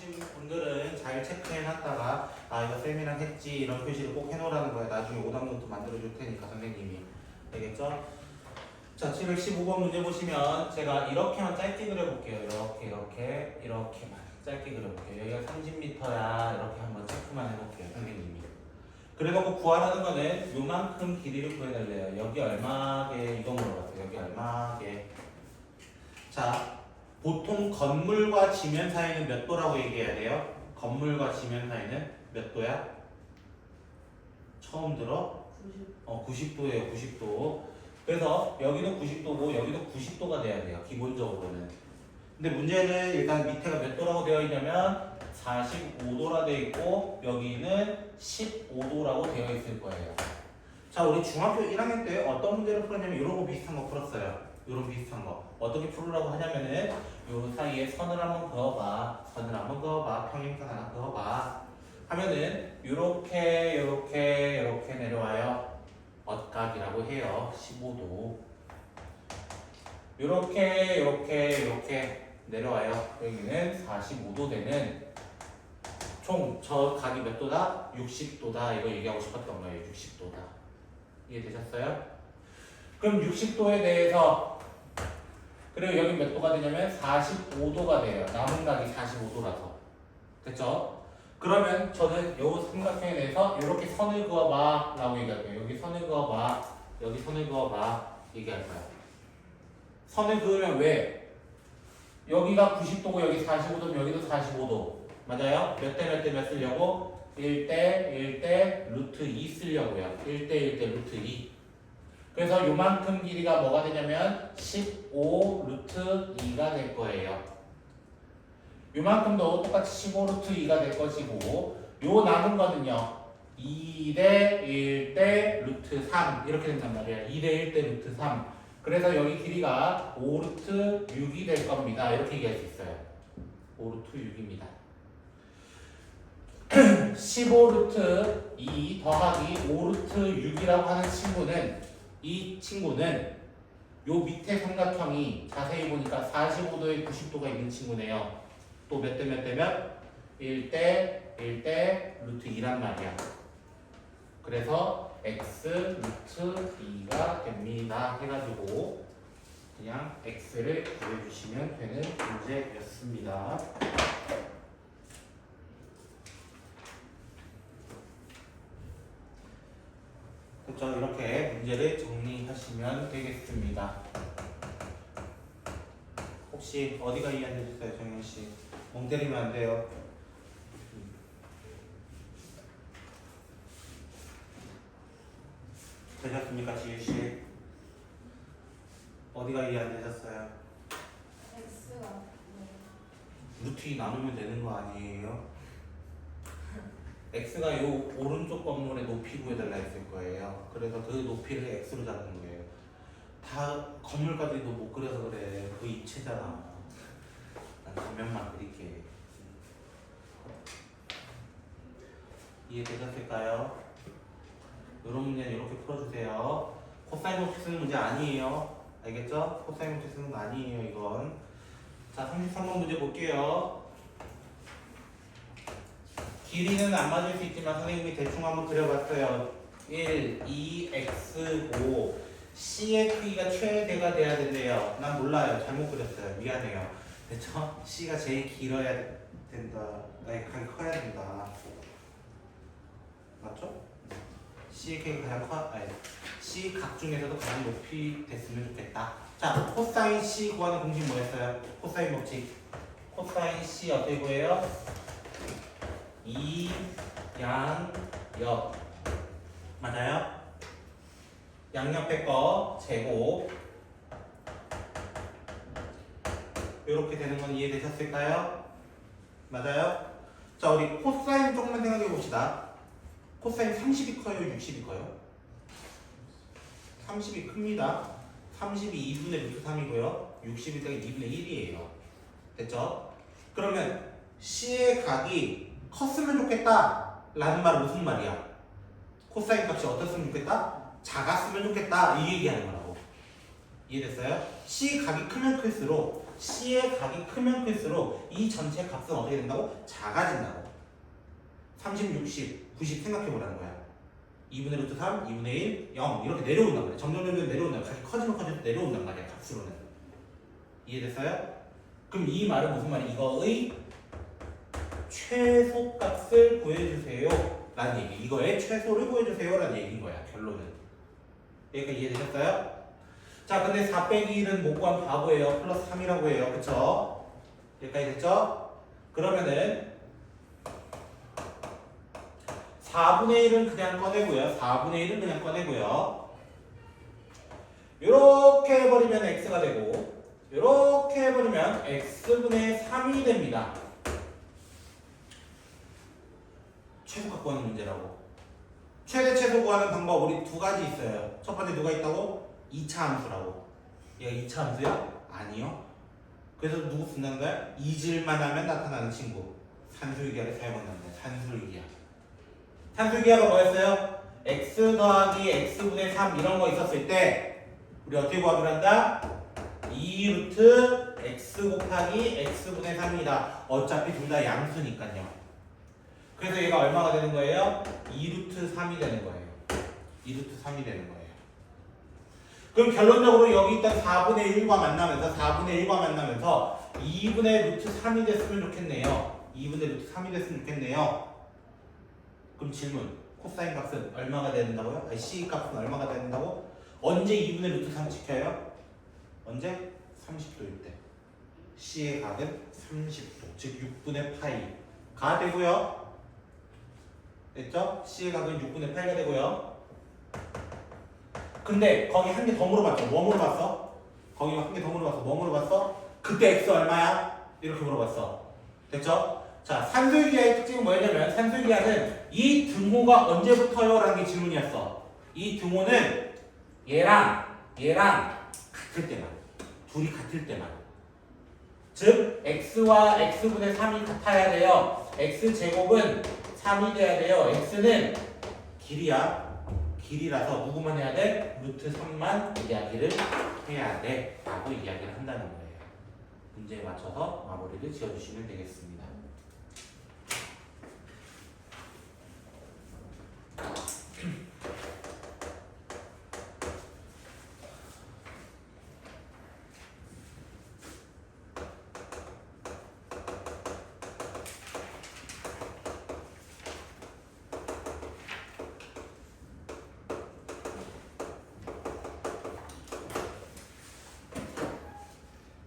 보신 분들은 잘 체크해놨다가 아 이거 쌤이랑 했지 이런 표시를 꼭 해놓으라는 거야. 나중에 오답노트 만들어줄 테니까 선생님이. 알겠죠? 자 715번 문제 보시면 제가 이렇게만 짧게 그려볼게요. 이렇게만 짧게 그려볼게요. 여기가 30m야 이렇게 한번 체크만 해볼게요. 선생님이. 그래갖고 구하라는 거는 요만큼 길이를 구해달래요. 여기 얼마게 이거 물어봤어요. 여기 얼마게. 자 보통 건물과 지면 사이는 몇 도라고 얘기해야 돼요? 건물과 지면 사이는 몇 도야? 처음 들어? 90도예요. 90도. 그래서 여기도 90도고 여기도 90도가 돼야 돼요. 기본적으로는. 근데 문제는 일단 밑에가 몇 도라고 되어 있냐면 45도라 되어 있고 여기는 15도라고 되어 있을 거예요. 자 우리 중학교 1학년 때 어떤 문제를 풀었냐면 이런 거 비슷한 거 풀었어요. 이런 비슷한 거 어떻게 풀으라고 하냐면은 요 사이에 선을 한번 그어봐. 선을 한번 그어봐. 평행선 하나 그어봐. 하면은 요렇게 내려와요. 엇각이라고 해요. 15도. 요렇게 내려와요. 여기는 45도 되는 총 저 각이 몇 도다? 60도다. 이거 얘기하고 싶었던 거예요. 60도다. 이해되셨어요? 그럼 60도에 대해서 그리고 여기 몇 도가 되냐면 45도가 돼요. 남은 각이 45도라서. 됐죠? 그러면 저는 요 삼각형에 대해서 이렇게 선을 그어봐 라고 얘기할 거예요. 여기 선을 그어봐. 여기 선을 그어봐. 얘기할 거예요. 선을 그으면 왜? 여기가 90도고 여기 45도면 여기도 45도. 맞아요? 몇 대 몇 쓰려고? 1대 루트 2 쓰려고요. 1대 루트 2. 그래서 요만큼 길이가 뭐가 되냐면 15 루트 2가 될 거예요. 요만큼도 똑같이 15 루트 2가 될 것이고 요 남은 거는요 2대 1대 루트 3 이렇게 된단 말이에요. 2대 1대 루트 3. 그래서 여기 길이가 5 루트 6이 될 겁니다. 이렇게 얘기할 수 있어요. 5 루트 6입니다. 15 루트 2 더하기 5 루트 6이라고 하는 친구는 이 친구는 요 밑에 삼각형이 자세히 보니까 45도에 90도가 있는 친구네요. 또 몇 대 몇? 1대 루트 2란 말이야. 그래서 x 루트 2가 됩니다. 해가지고 그냥 x를 구해주시면 되는 문제였습니다. 그렇죠? 이렇게 문제를 정리하시면 되겠습니다. 혹시 어디가 이해 안 되셨어요, 정현씨? 멍 때리면 안 돼요. 되셨습니까, 지유씨? 어디가 이해 안 되셨어요? X가 루트 2 나누면 되는 거 아니에요? x가 요 오른쪽 건물의 높이 구해달라 했을 거예요. 그래서 그 높이를 x로 잡는 거예요. 다 건물까지도 못 그려서 그래. 그 입체잖아. 난 단면만 그릴게. 이해되셨을까요? 이런 문제는 이렇게 풀어주세요. 코사인 법칙 쓰는 문제 아니에요. 알겠죠? 코사인 법칙 쓰는 거 아니에요, 이건. 자, 33번 문제 볼게요. 길이는 안 맞을 수 있지만 선생님이 대충 한번 그려봤어요. 1, 2, x고 C의 크기가 최대가 돼야 된대요. 난 몰라요. 잘못 그렸어요. 미안해요. 그쵸? C가 제일 길어야 된다. 아니, 가장 커야 된다. 맞죠? C의 크기가 가장 커, 아니, C 각 중에서도 가장 높이 됐으면 좋겠다. 자, 코사인 C 구하는 공식 뭐였어요? 코사인 법칙. 코사인 C 어떻게 구해요? 이, 양, 옆. 맞아요? 양옆에 거 제곱. 이렇게 되는 건 이해되셨을까요? 맞아요? 자, 우리 코사인 조금만 생각해 봅시다. 코사인 30이 커요? 60이 커요? 30이 큽니다. 30이 2분의 루트 3이고요. 60이 때가 2분의 1이에요. 됐죠? 그러면 C의 각이 컸으면 좋겠다 라는 말은 무슨 말이야? 코사인 값이 어떻으면 좋겠다? 작았으면 좋겠다 이 얘기하는 거라고. 이해됐어요? C 각이 크면 클수록 C의 각이 크면 클수록 이 전체 값은 어떻게 된다고? 작아진다고. 30, 60, 90 생각해보라는 거야. 2분의 루트 3, 2분의 1, 0 이렇게 내려온단 말이야. 점점 내려온단 말이야. 각이 커지면 커지면 내려온단 말이야. 값으로는. 이해됐어요? 그럼 이 말은 무슨 말이야? 이거의 최소값을 구해주세요 라는 얘기. 이거의 최소를 구해주세요 라는 얘기인 거야. 결론은. 여기까지 이해되셨어요? 자, 근데 4 빼기 1은 못 구한 바보예요. 플러스 3이라고 해요. 그쵸? 여기까지 됐죠? 그러면은 4분의 1은 그냥 꺼내고요. 4분의 1은 그냥 꺼내고요. 요렇게 해버리면 x가 되고 요렇게 해버리면 x분의 3이 됩니다. 최소값 구하는 문제라고. 최대 최소 구하는 방법 우리 두 가지 있어요. 첫 번째 누가 있다고? 2차 함수라고. 얘가 2차 함수야? 아니요. 그래서 누구 쓴다는 거야? 이질만 하면 나타나는 친구. 산술기하를 사용한다는 거야. 산술기하. 산술기하가 뭐였어요? x 더하기 x분의 3 이런 거 있었을 때 우리 어떻게 구하기로 한다? 2루트 x 곱하기 x분의 3이다. 어차피 둘 다 양수니까요. 그래서 얘가 얼마가 되는 거예요? 2루트 3이 되는 거예요. 2루트 3이 되는 거예요. 그럼 결론적으로 여기 있던 4분의 1과 만나면서 4분의 1과 만나면서 2분의 루트 3이 됐으면 좋겠네요. 2분의 루트 3이 됐으면 좋겠네요. 그럼 질문. 코사인 값은 얼마가 된다고요? 아니, C 값은 얼마가 된다고? 언제 2분의 루트 3 지켜요? 언제? 30도일 때. C의 각은 30도. 즉 6분의 파이가 되고요. 됐죠? C의 각은 6분의 8가 되고요. 근데 거기 한 개 더 물어봤죠. 뭐 물어봤어? 거기 한 개 더 물어봤어. 뭐 물어봤어? 그때 x 얼마야? 이렇게 물어봤어. 됐죠? 자, 산술기하의 특징은 뭐였냐면 산술기하는 이 등호가 언제부터요? 라는 게 질문이었어. 이 등호는 얘랑 같을 때만. 둘이 같을 때만. 즉 x와 x분의 3이 같아야 돼요. x제곱은 3이 돼야 돼요. x는 길이라서 누구만 해야 돼? 루트 3만 이야기를 해야 돼 라고 이야기를 한다는 거예요. 문제에 맞춰서 마무리를 지어주시면 되겠습니다.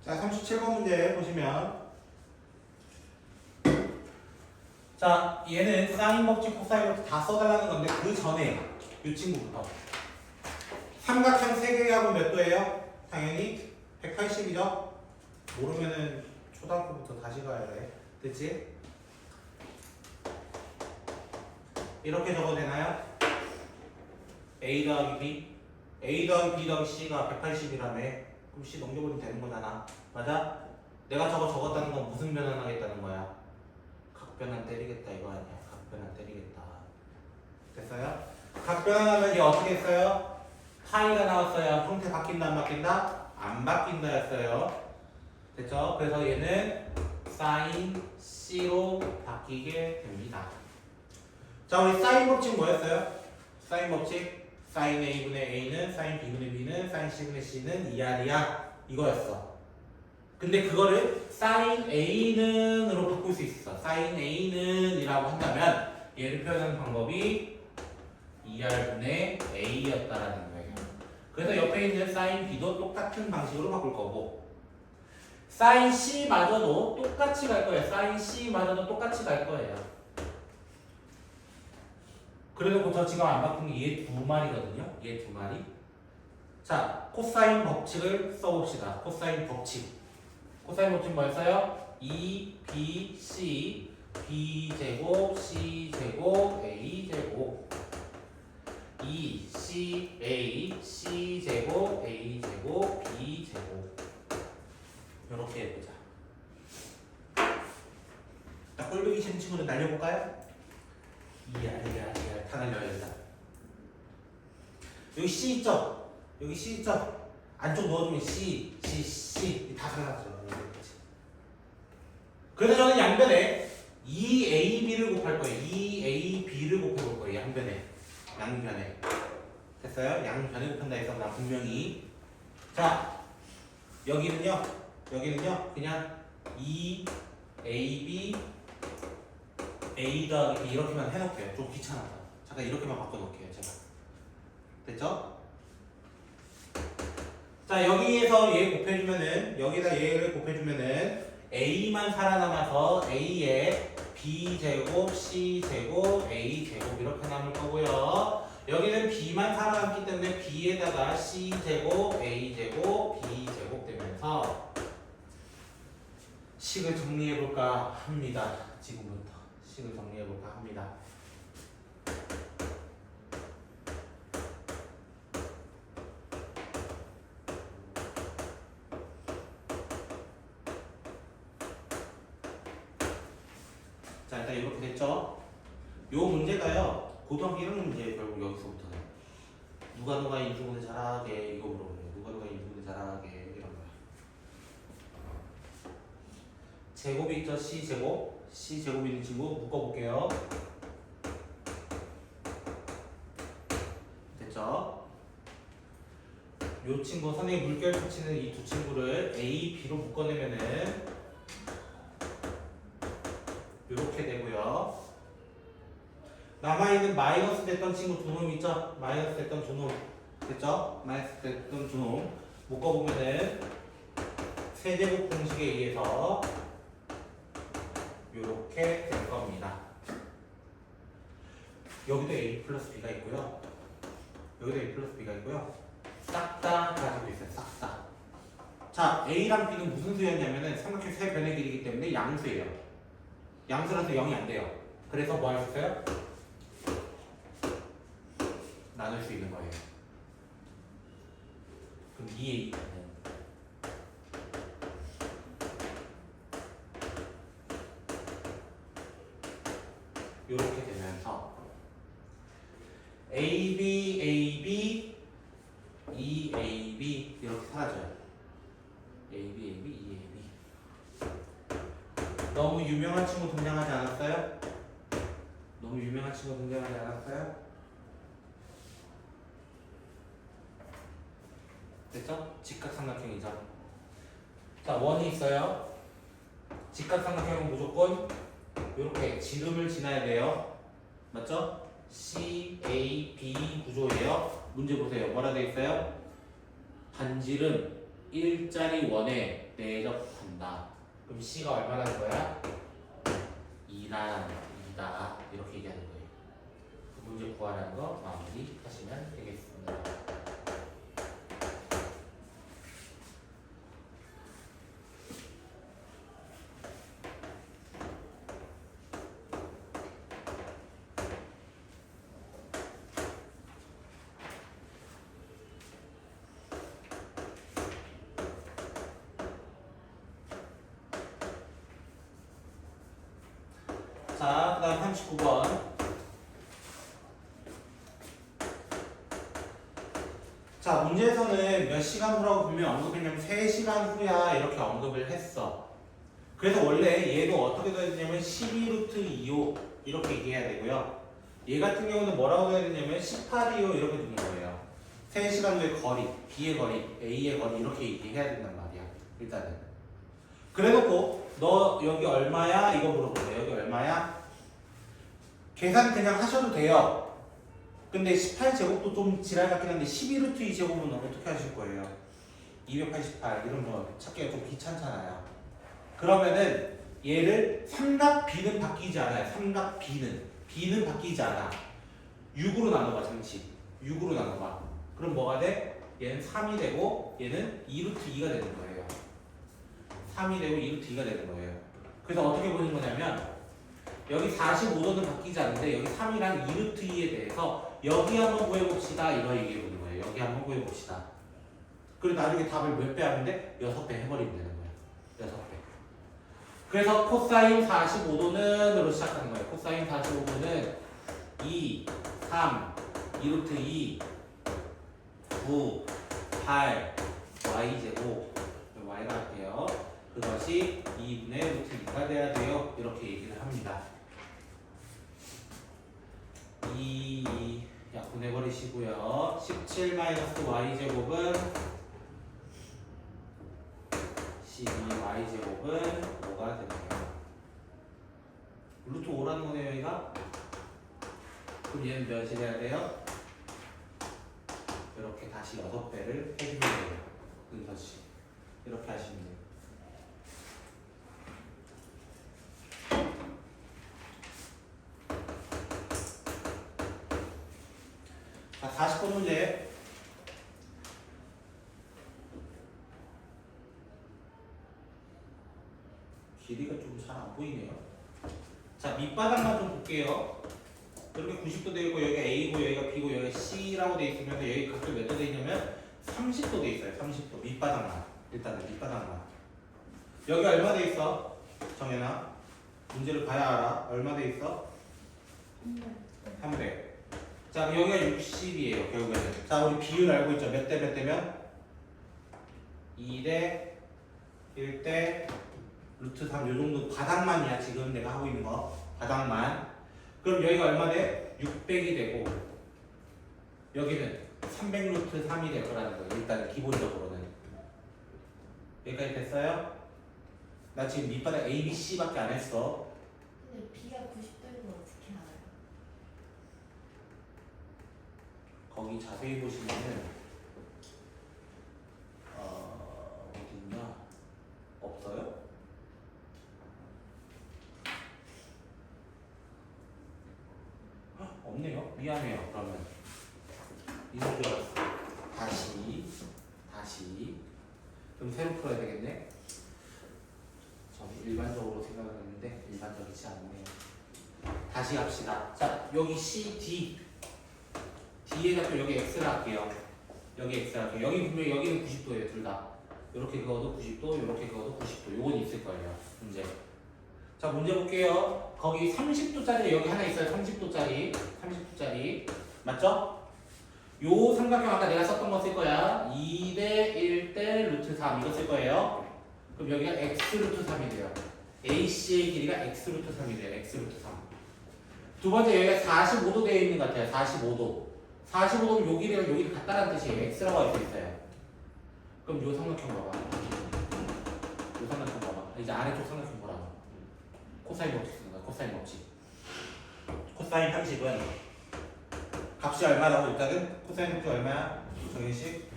자, 37번 문제 보시면 자, 얘는 사인 법칙, 코사인 법칙 다 써달라는 건데 그 전에 이 친구부터 삼각형 3개의 합은 몇 도예요? 당연히 180이죠? 모르면은 초등학교부터 다시 가야 돼. 됐지? 이렇게 적어도 되나요? A 더하기 B A 더하기 B 더하기 C가 180이라며. 그럼 C 넘겨버리면 되는 거잖아. 맞아? 내가 저거 적었다는 건 무슨 변환하겠다는 거야? 각변환 때리겠다 이거 아니야. 각변환 때리겠다. 됐어요? 각변환하면 얘 어떻게 했어요? 파이가 나왔어요. 형태 바뀐다 안 바뀐다? 안 바뀐다 했어요. 됐죠? 그래서 얘는 사인 C로 바뀌게 됩니다. 자, 우리 사인 법칙 뭐였어요? 사인 법칙 사인 A분의 A는 사인 B분의 B는 사인 C분의 C는 2R이야 이거였어. 근데 그거를 사인 A는으로 바꿀 수 있어. 사인 A는 이라고 한다면 얘를 표현하는 방법이 2R분의 A였다라는 거예요. 그래서 옆에 있는 사인 B도 똑같은 방식으로 바꿀 거고 사인 C마저도 똑같이 갈 거예요. 사인 C마저도 똑같이 갈 거예요. 그래도 저 지금 안 바꾼 게 얘 두 마리거든요. 얘 두 마리. 자, 코사인 법칙을 써봅시다. 코사인 법칙. 코사인 법칙 뭐였어요? 2bc b제곱 c제곱 a제곱 2ca c제곱 a제곱 b제곱 이렇게 해보자. 자, 꼴보기 싫은 친구는 날려볼까요? 이야 다 날려야 된다. 여기 C 있죠? 여기 C 있죠? 안쪽 넣어주면 C 다 사라져. 그래서 저는 양변에 2AB를 곱할 거예요. 2AB를 곱해볼 거예요. 양변에. 양변에. 됐어요? 양변에 곱한다 해서 나 분명히. 자, 여기는요 그냥 2AB A 더하기 B 이렇게만 해놓을게요. 좀 귀찮아서. 잠깐 이렇게만 바꿔놓을게요. 제가. 됐죠? 자, 여기에서 얘 곱해주면은, 여기다 얘를 곱해주면은 A만 살아남아서 A에 B제곱, C제곱, A제곱 이렇게 남을 거고요. 여기는 B만 살아남기 때문에 B에다가 C제곱, A제곱, B제곱 되면서 식을 정리해볼까 합니다. 지금부터 식을 정리해볼까 합니다. 자, 일단 이렇게 됐죠? 요 문제가요, 고등학교 1학년 문제예요. 결국 여기서부터는 누가 인수분해 잘하게 이거 물어보네요. 누가 인수분해 잘하게 이런 거야. 제곱이 있죠? C제곱. C제곱 있는 친구 묶어볼게요. 됐죠? 요 친구 선생님 물결 붙이는 이 두 친구를 A, B로 묶어내면은 이렇게 되고요. 남아있는 마이너스 됐던 친구 두 놈 있죠? 마이너스 됐던 두 놈. 됐죠? 마이너스 됐던 두 놈. 묶어보면은 세제곱 공식에 의해서 이렇게 될 겁니다. 여기도 A 플러스 B가 있고요. 여기도 A 플러스 B가 있고요. 싹 다 가지고 있어요. 싹 다. 자, A랑 B는 무슨 수였냐면은 삼각형 세 변의 길이기 때문에 양수예요. 양수라서 0이 안 돼요. 그래서 뭐 할 수 있어요? 나눌 수 있는 거예요. 그럼 2A 이렇게 되면서 AB, AB, EAB 이렇게 사라져요. AB, AB, EAB. 너무 유명한 친구 등장하지 않았어요? 너무 유명한 친구 등장하지 않았어요? 됐죠? 직각삼각형이죠. 자, 원이 있어요. 직각삼각형은 무조건 이렇게 지름을 지나야 돼요. 맞죠? C, A, B 구조예요. 문제 보세요. 뭐라 돼 있어요? 반지름 일자리 원에 내접한다. 그럼 C가 얼마나 될 거야? 2다 이렇게 얘기하는 거예요. 그 문제 구하라는 거 마무리 하시면 되겠습니다. 자, 그 다음 39번. 자, 문제에서는 몇 시간 후라고 분명히 언급했냐면 3시간 후야 이렇게 언급을 했어. 그래서 원래 얘도 어떻게 돼야 되냐면 12루트 2호 이렇게 얘기해야 되고요. 얘 같은 경우는 뭐라고 해야 되냐면 18이요 이렇게 되는 거예요. 3시간 후의 거리, B의 거리, A의 거리 이렇게 얘기해야 된단 말이야. 일단은. 그래놓고 너 여기 얼마야? 이거 물어보세요. 여기 얼마야? 계산 그냥 하셔도 돼요. 근데 18제곱도 좀 지랄 같긴 한데 12루트 2제곱은 어떻게 하실 거예요? 288 이런 거 찾기가 좀 귀찮잖아요. 그러면은 얘를 삼각 B는 바뀌지 않아요. 삼각 B는 바뀌지 않아. 6으로 나눠봐. 장치 6으로 나눠봐. 그럼 뭐가 돼? 얘는 3이 되고 얘는 2루트 2가 되는 거예요. 3이 되고 2루트 2가 되는 거예요. 그래서 어떻게 보는 거냐면 여기 45도는 바뀌지 않는데 여기 3이랑 2루트 2에 대해서 여기 한번 구해봅시다 이거 얘기해 보는 거예요. 여기 한번 구해봅시다. 그리고 나중에 답을 몇 배 하는데 6배 해버리면 되는 거예요. 6배. 그래서 코사인 45도는으로 시작하는 거예요. 코사인 45도는 2, 3, 2루트 2, 9, 8, y제곱 y가 할게요. 그것이 2분의 루트 2가 돼야 돼요. 이렇게 얘기를 합니다. 약분해버리시고요. 17-y제곱은 12y제곱은 뭐가 되나요? 루트 5라는 거네요, 여기가? 그럼 얘는 몇이 돼야 돼요? 이렇게 다시 6배를 해주면 돼요. 근서씨. 이렇게 하시면 돼요. 자, 40번 문제. 길이가 좀 잘 안 보이네요. 자, 밑바닥만 좀 볼게요. 이렇게 90도 되어 있고, 여기가 A고, 여기가 B고, 여기가 C라고 되어 있으면서, 여기 각도 몇 도 되어 있냐면, 30도 되어 있어요. 30도. 밑바닥만. 일단은 밑바닥만. 여기 얼마 되어 있어? 정연아. 문제를 봐야 알아. 얼마 되어 있어? 300. 자, 그럼 여기가 60이에요, 결국에는. 자, 우리 비율 알고 있죠? 몇 대 몇 대면? 2대 1대 루트 3, 요 정도 바닥만이야, 지금 내가 하고 있는 거. 바닥만. 그럼 여기가 얼마 돼? 600이 되고, 여기는 300 루트 3이 될 거라는 거예요. 일단은 기본적으로는. 여기까지 됐어요? 나 지금 밑바닥 A, B, C밖에 안 했어. 근데 B가 90도인 걸 어떻게 알아요? 거기 자세히 보시면은 어디 있냐? 없어요? 없네요. 미안해요. 그러면 이런 줄 알았어. 다시 그럼 새로 풀어야 되겠네. 저는 일반적으로 생각을 했는데 일반적이지 않네요. 다시 갑시다. 자, 여기 C, D D에다 또 여기 X를 할게요. 여기 X를 할게요. 여기 분명히 여기는 90도예요. 둘 다. 이렇게 그어도 90도, 이렇게 그어도 90도. 요건 있을 거예요. 문제. 자, 문제 볼게요. 거기 30도짜리 여기 하나 있어요. 30도짜리. 맞죠? 요 삼각형 아까 내가 썼던 거 쓸 거야. 2대 1대 루트 3 이거 쓸 거예요. 그럼 여기가 x 루트 3이 돼요. AC의 길이가 x 루트 3이 돼요. x 루트 3. 두 번째 여기가 45도 되어 있는 것 같아요. 45도. 45도면 요 길이랑 요 길이 같다는 뜻이에요. x라고 할 수 있어요. 그럼 요 삼각형 봐봐. 요 삼각형 봐봐. 이제 아래쪽 삼각형 보라고. 코사인 법칙 쓰는 거야. 코사인 법칙. 코사인 30은 값이 얼마라고 일단은 코사인 법칙 얼마야? 정현식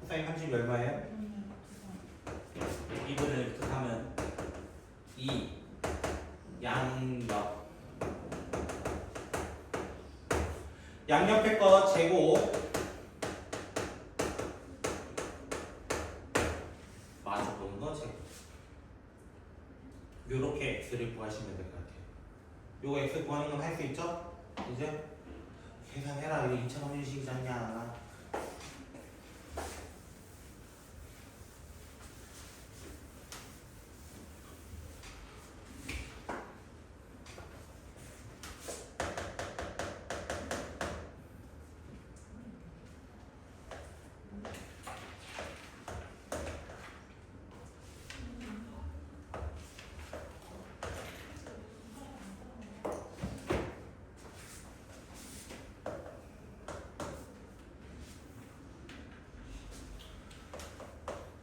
코사인 30이 얼마예요? 2분의 루트 3은 2 양옆의 거 제곱 마주 보는 거 제곱 요렇게 x를 구하시면 될 것 같아요. 요거 x 구하는 건 할 수 있죠? 이제 계산해라. 이거 2차 방정식이잖냐.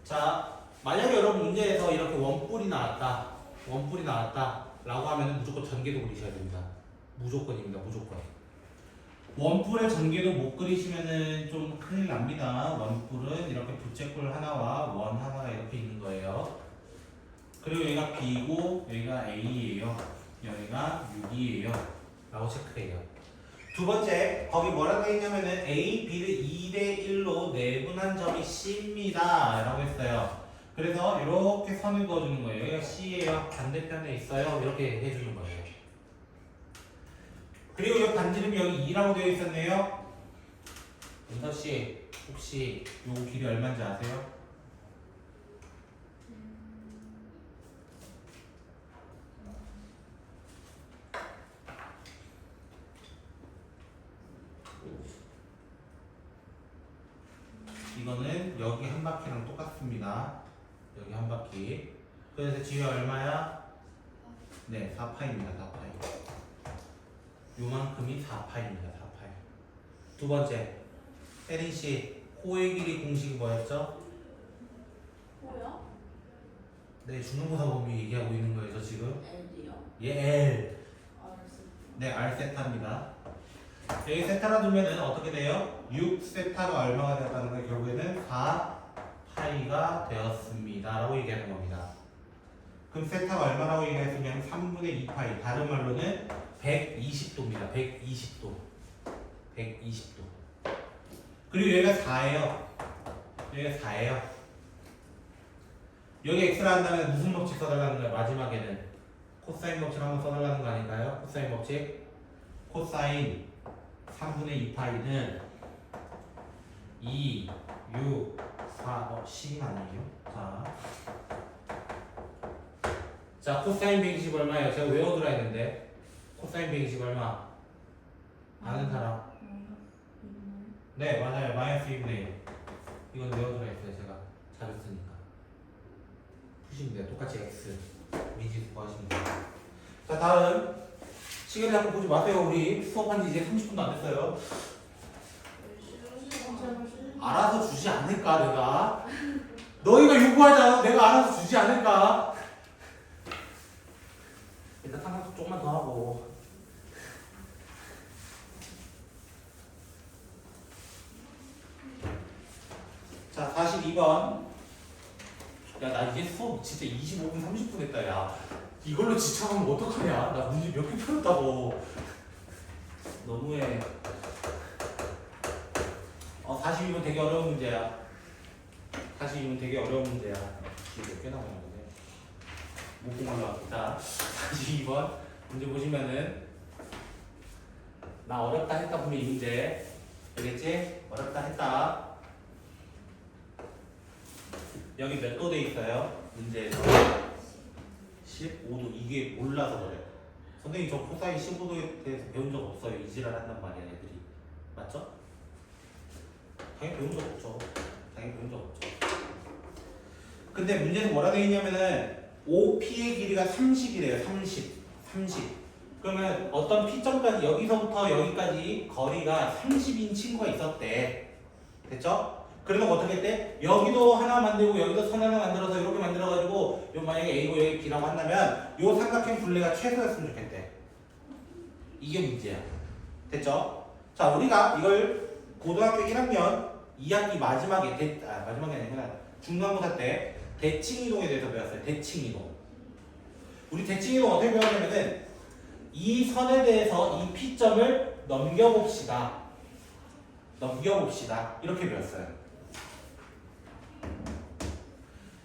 자, 만약에 여러분 문제에서 이렇게 원뿔이 나왔다 라고 하면 무조건 전개도 그리셔야 됩니다. 무조건입니다. 무조건. 원뿔의 전개도 못 그리시면은 좀 큰일 납니다. 원뿔은 이렇게 부채꼴 하나와 원 하나가 이렇게 있는 거예요. 그리고 여기가 B고 여기가 A예요. 여기가 6이에요. 라고 체크해요. 두 번째, 거기 뭐라고 했냐면은 A, B를 2대 1로 내분한 점이 C입니다. 라고 했어요. 그래서 이렇게 선을 그어주는 거예요. 여기가 C예요. 반대편에 있어요. 이렇게 해주는 거예요. 그리고 이 반지름이 여기 2라고 되어 있었네요. 은서씨, 혹시 요 길이 얼마인지 아세요? 이거는 여기 한 바퀴랑 똑같습니다. 여기 한 바퀴. 그래서 뒤에 얼마야? 네, 4파입니다. 4파이. 요만큼이 4파입니다. 4파이. 두 번째, 혜린 씨, 호의 길이 공식이 뭐였죠? 뭐야? 네, 중간고사 범위 얘기하고 있는 거예요, 저 지금. L이요? 예, L. 알았어. 네, R 세타입니다. 여기 세타라 두면은 어떻게 돼요? 6 세타가 얼마가 되었다는 거예요? 결국에는 4 파이가 되었습니다. 라고 얘기하는 겁니다. 그럼 세타가 얼마라고 얘기했으면 3분의 2 파이. 다른 말로는 120도입니다. 120도. 120도. 그리고 여기가 4예요. 여기가 4예요. 여기 x라 한다면 무슨 법칙 써달라는 거예요? 마지막에는 코사인 법칙 한번 써달라는 거 아닐까요? 코사인 법칙. 코사인 3분의 2파이는 2, 6, 4, 10이 아니에요? 자, 코사인 120 얼마예요? 제가 외워두라 했는데 코사인 120 얼마? 아는 사람? 네, 맞아요. 마이너스 2분의 1. 이건 외워두라 했어요. 제가 잘했으니까. 푸시면 돼요. 똑같이 x 미지수 구하시면 돼요. 자, 다음 시계를 자꾸 보지 마세요. 우리 수업한 지 이제 30분도 안 됐어요. 알아서 주지 않을까 내가? 너희가 요구하잖아. 내가 알아서 주지 않을까? 일단 삼각도 조금만 더 하고. 자, 42번. 야, 나 이제 수업 진짜 25분 30분 했다. 야, 이걸로 지쳐가면 어떡하냐? 나 문제 몇 개 풀었다고. 너무해. 42번 되게 어려운 문제야. 42번 되게 어려운 문제야. 뒤에 몇개 남았는데. 못 본 걸로 합니다. 42번 문제 보시면은 나 어렵다 했다 보면 이 문제. 알겠지? 어렵다 했다. 여기 몇 도 돼 있어요? 문제에서 15도. 이게 몰라서 그래. 선생님 저 코사인 15도에 대해서 배운 적 없어요. 이지랄 한단 말이야 애들이. 맞죠? 당연히 배운 적 없죠. 당연히 배운 적 없죠. 근데 문제는 뭐라 되어 있냐면은 OP의 길이가 30이래요. 30. 그러면 어떤 P점까지 여기서부터 여기까지 거리가 30인 친구가 있었대. 됐죠? 그러면 어떻게 했대? 여기도 하나 만들고 여기도 선 하나 만들어서 이렇게 만들어가지고 요 만약에 A고 여기 B라고 한다면 요 삼각형 둘레가 최소였으면 좋겠대. 이게 문제야. 됐죠? 자, 우리가 이걸 고등학교 1학년 2학기 마지막에 마지막이 아니구나. 중간고사 때 대칭이동에 대해서 배웠어요. 대칭이동. 우리 대칭이동 어떻게 배웠냐면은 이 선에 대해서 이 P점을 넘겨봅시다. 이렇게 배웠어요.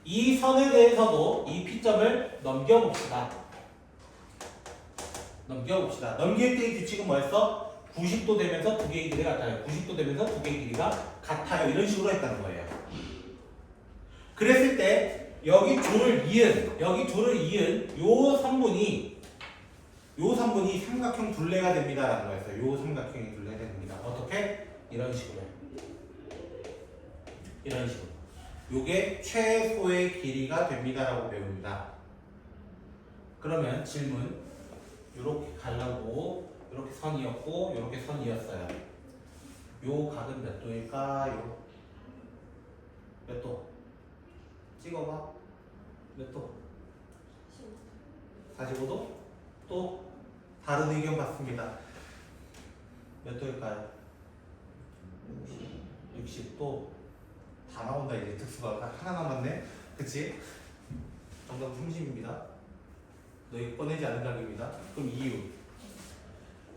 이 선에 대해서도 이 P점을 넘겨봅시다. 넘길 때의 규칙은 뭐였어? 90도 되면서 두 개의 길이가 같아요. 90도 되면서 두 개의 길이가 같아요. 이런 식으로 했다는 거예요. 그랬을 때 여기 둘을 이은 요 선분이 삼각형 둘레가 됩니다라는 거였어요. 요 삼각형이 둘레가 됩니다. 어떻게? 이런 식으로. 요게 최소의 길이가 됩니다라고 배웁니다. 그러면 질문. 요렇게 가려고 요렇게 선이었고 요렇게 선이었어요. 요 각은 몇 도일까요? 몇 도? 찍어봐. 몇 도? 45도? 또 다른 의견 받습니다. 몇 도일까요? 60도. 다 나온다 이제 특수가 하나 남았네. 그치? 정답 30입니다. 너희 꺼내지 않은 각입니다. 그럼 이유.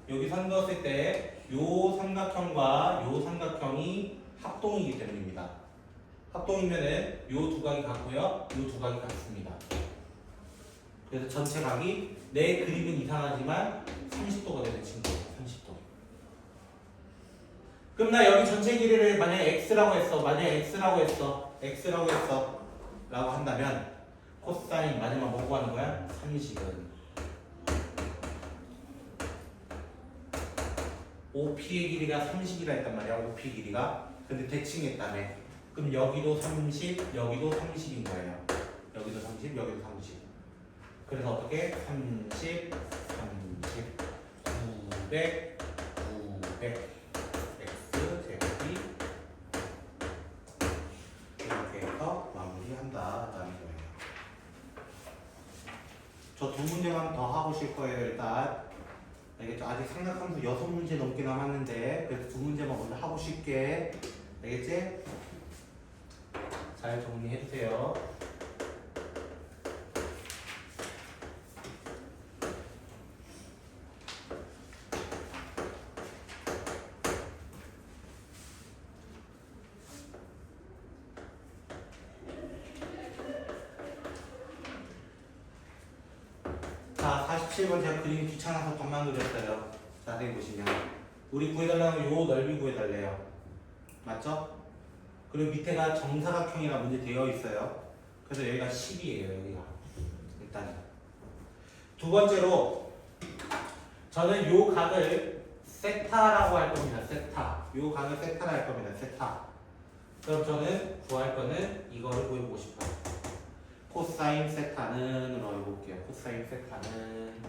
여기 선 그었을 때 요 삼각형과 요 삼각형이 합동이기 때문입니다. 합동이면은 요 두 각이 같고요. 요 두 각이 같습니다. 그래서 전체 각이 내 그림은 이상하지만 30도가 되는 친구예요. 30도. 그럼 나 여기 전체 길이를 만약에 x라고 했어. 라고 한다면 코사인 마지막 뭐 구하는 거야? 30은 OP의 길이가 30이라 했단 말이야. OP 길이가. 근데 대칭했다며. 그럼 여기도 30, 여기도 30인 거예요. 여기도 30, 여기도 30. 그래서 어떻게? 30, 900, 900 x 제곱이 이렇게 해서 마무리한다라는 거예요. 저 두 문제만 더 하고 실 거예요. 일단 알겠죠? 아직 삼각함수 6문제 넘게 남았는데 그래서 두 문제만 먼저 하고 쉽게 알겠지? 잘 정리해 주세요. 자, 47번 제가 그림이 귀찮아서 반만 그렸어요. 자세히 보시면 우리 구해달라는 요 넓이 구해달래요. 맞죠? 그리고 밑에가 정사각형이라 문제 되어 있어요. 그래서 여기가 10이에요. 여기가 일단 두 번째로 저는 요 각을 세타라고 할 겁니다. 세타. 요 각을 세타라 할 겁니다. 세타. 그럼 저는 구할 거는 이거를 구해보고 싶어요. 코사인 세타는 해볼게요. 코사인 세타는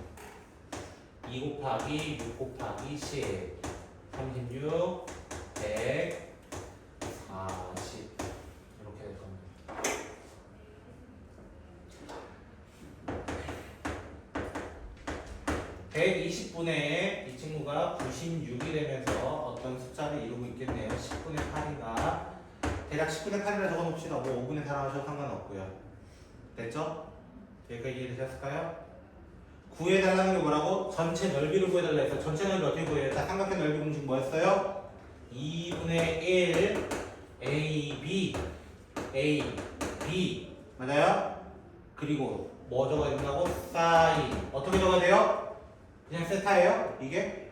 2 곱하기 6 곱하기 10 36 100 40 이렇게 될 겁니다. (120분의) 이 친구가 96이 되면서 어떤 숫자를 이루고 있겠네요. 10분의 8인가 대략 10분의 8이라 적어놓읍시다. 뭐 5분의 4라 하셔도 상관없고요. 됐죠? 여기까지 이해되셨을까요? 구해달라는 게 뭐라고? 전체 넓이를 구해달라 해서 전체 넓이 어떻게 구해요? 자, 삼각형 넓이 공식 뭐였어요? 2분의 1 AB AB 맞아요? 그리고 뭐 적어야 된다고? 사인 어떻게 적어야 돼요? 그냥 세타예요? 이게?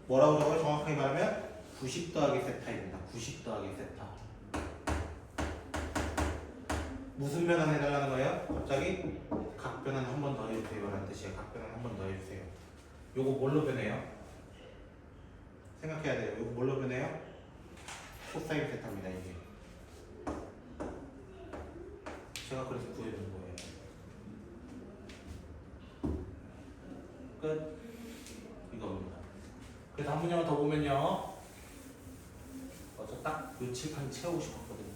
뭐라고 적어요? 정확하게 말하면 90 더하기 세타입니다. 90 더하기 세타. 무슨 변환 해달라는 거예요? 갑자기? 각변환 한 번 더 해주세요 라는 뜻이에요. 각변환 한 번 더 해주세요. 요거 뭘로 변해요? 생각해야 돼요. 요거 뭘로 변해요? 코사인 세타입니다. 이게 제가 그래서 구해준 거예요. 끝. 이겁니다. 그래서 한 문장을 더 보면요, 저 딱 요 칠판 채우고 싶었거든요.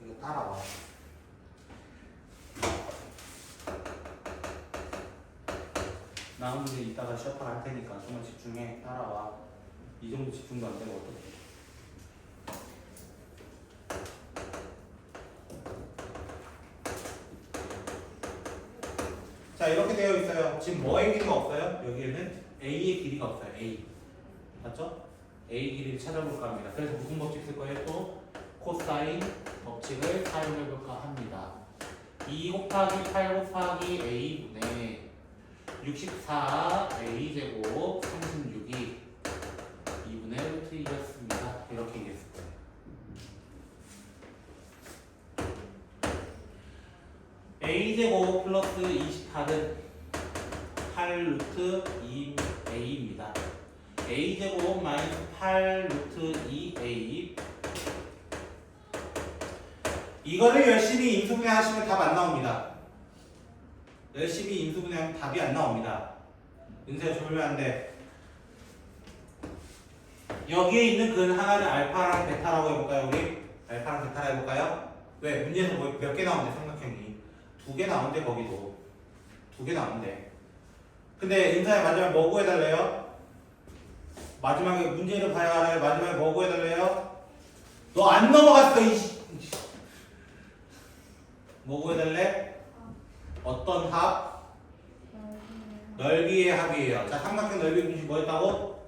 이거 따라와. 남은 문제 이따가 셔터 할 테니까 정말 집중해. 따라와. 이 정도 집중도 안 되면 어떡해. 자, 이렇게 되어 있어요. 지금 뭐의 길이가 없어요? 여기에는 A의 길이가 없어요. A. 맞죠? A 길이를 찾아볼까 합니다. 그래서 무슨 법칙 쓸 거예요? 또 코사인 법칙을 사용해 볼까 합니다. 2 곱하기 8 곱하기 A분의 64 A제곱 36이 2분의 루트 2였습니다. 이렇게 얘기했을 거예요. A제곱 플러스 28은 8 루트 2A입니다. A제곱 마이너스 8 루트 2A 이거를 열심히 인수분해 하시면 답 안 나옵니다. 열심히 인수분해하면 답이 안 나옵니다. 은세야 졸면 안 돼. 여기에 있는 근 하나를 알파랑 베타라고 해볼까요? 우리? 알파랑 베타라 해볼까요? 왜? 문제에서 몇 개 나오는데 삼각형이 2개 나오는데 거기도 2개 나오는데 근데 은사야 마지막에 뭐 구해달래요? 마지막에 문제를 봐야 알아요. 마지막에 뭐 구해달래요? 너 안 넘어갔어 이씨. 뭐 구해달래? 어떤 합? 넓이의 합이에요. 자, 삼각형 넓이 공식 뭐였다고?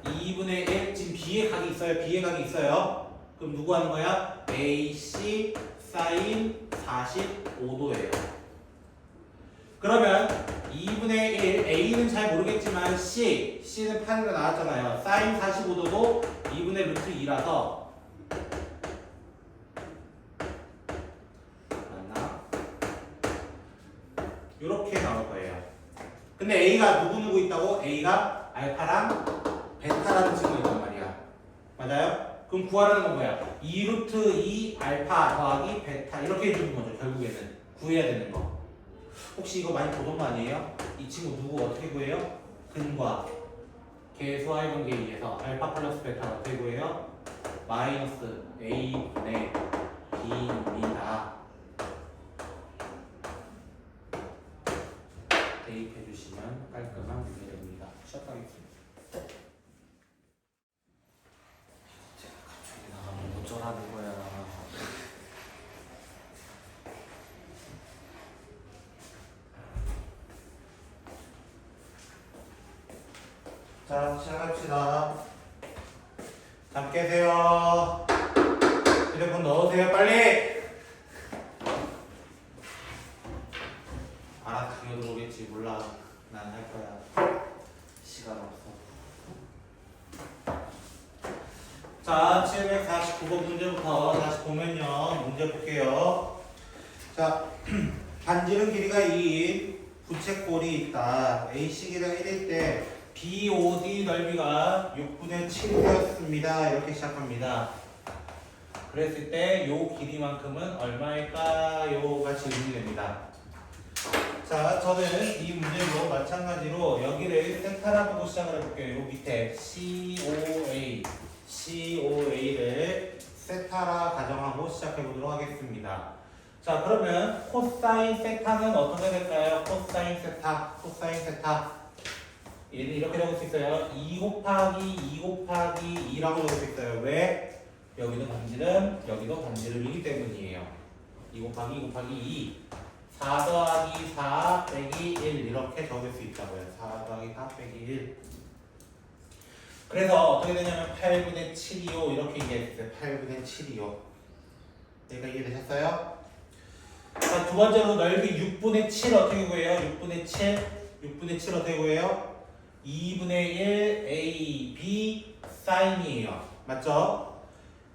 2분의 1 지금 B의 각이 있어요. B의 각이 있어요. 그럼 누구 하는 거야? AC 사인 45도예요. 그러면 2분의 1 A는 잘 모르겠지만 C는 8으로 나왔잖아요. 사인 45도도 2분의 루트 2라서 이렇게 나올 거예요. 근데 A가 누구 있다고? A가 알파랑 베타라는 친구가 있단 말이야. 맞아요? 그럼 구하라는 건 뭐야? 2루트 2 알파 더하기 베타 이렇게 해주는 거죠. 결국에는 구해야 되는 거. 혹시 이거 많이 보던 거 아니에요? 이 친구 누구 어떻게 구해요? 근과 계수와의 관계에 의해서 알파 플러스 베타 어떻게 구해요? 마이너스 a분의 b입니다. 대입해 주시면 깔끔한 문제입니다. 시작하겠습니다. 제가 갑자기 나가면 어쩌라는 거야. 자, 시작합시다. 잠 깨세요. 휴대폰 넣으세요, 빨리! 알아서 들어오겠지, 몰라. 난 할 거야. 시간 없어. 자, 749번 문제부터 다시 보면요. 문제 볼게요. 자, 반지름 길이가 2인 부채꼴이 있다. AC 길이가 1일 때 BOD 넓이가 6분의 7이 되었습니다. 이렇게 시작합니다. 그랬을 때 요 길이만큼은 얼마일까요?가 질문이 됩니다. 자, 저는 이 문제도 마찬가지로 여기를 세타라 두고 시작을 해볼게요. 요 밑에 COA를 세타라 가정하고 시작해보도록 하겠습니다. 자, 그러면 코사인 세타는 어떻게 될까요? 코사인 세타. 얘는 이렇게 적을 수 있어요. 2 곱하기 2 곱하기 2라고 적을 수 있어요. 왜? 여기도 반지름이기 때문이에요. 2 곱하기 2 곱하기 2. 4 더하기 4 빼기 1 이렇게 적을 수 있다고요. 4 더하기 4 빼기 1. 그래서 어떻게 되냐면 8분의 7이요. 이렇게 이해했어요. 8분의 7이요. 여기가 이해되셨어요? 자, 두 번째로 넓이 6분의 7 어떻게 구해요? 6분의 7 어떻게 구해요? 2분의 1 A, B 사인이에요. 맞죠?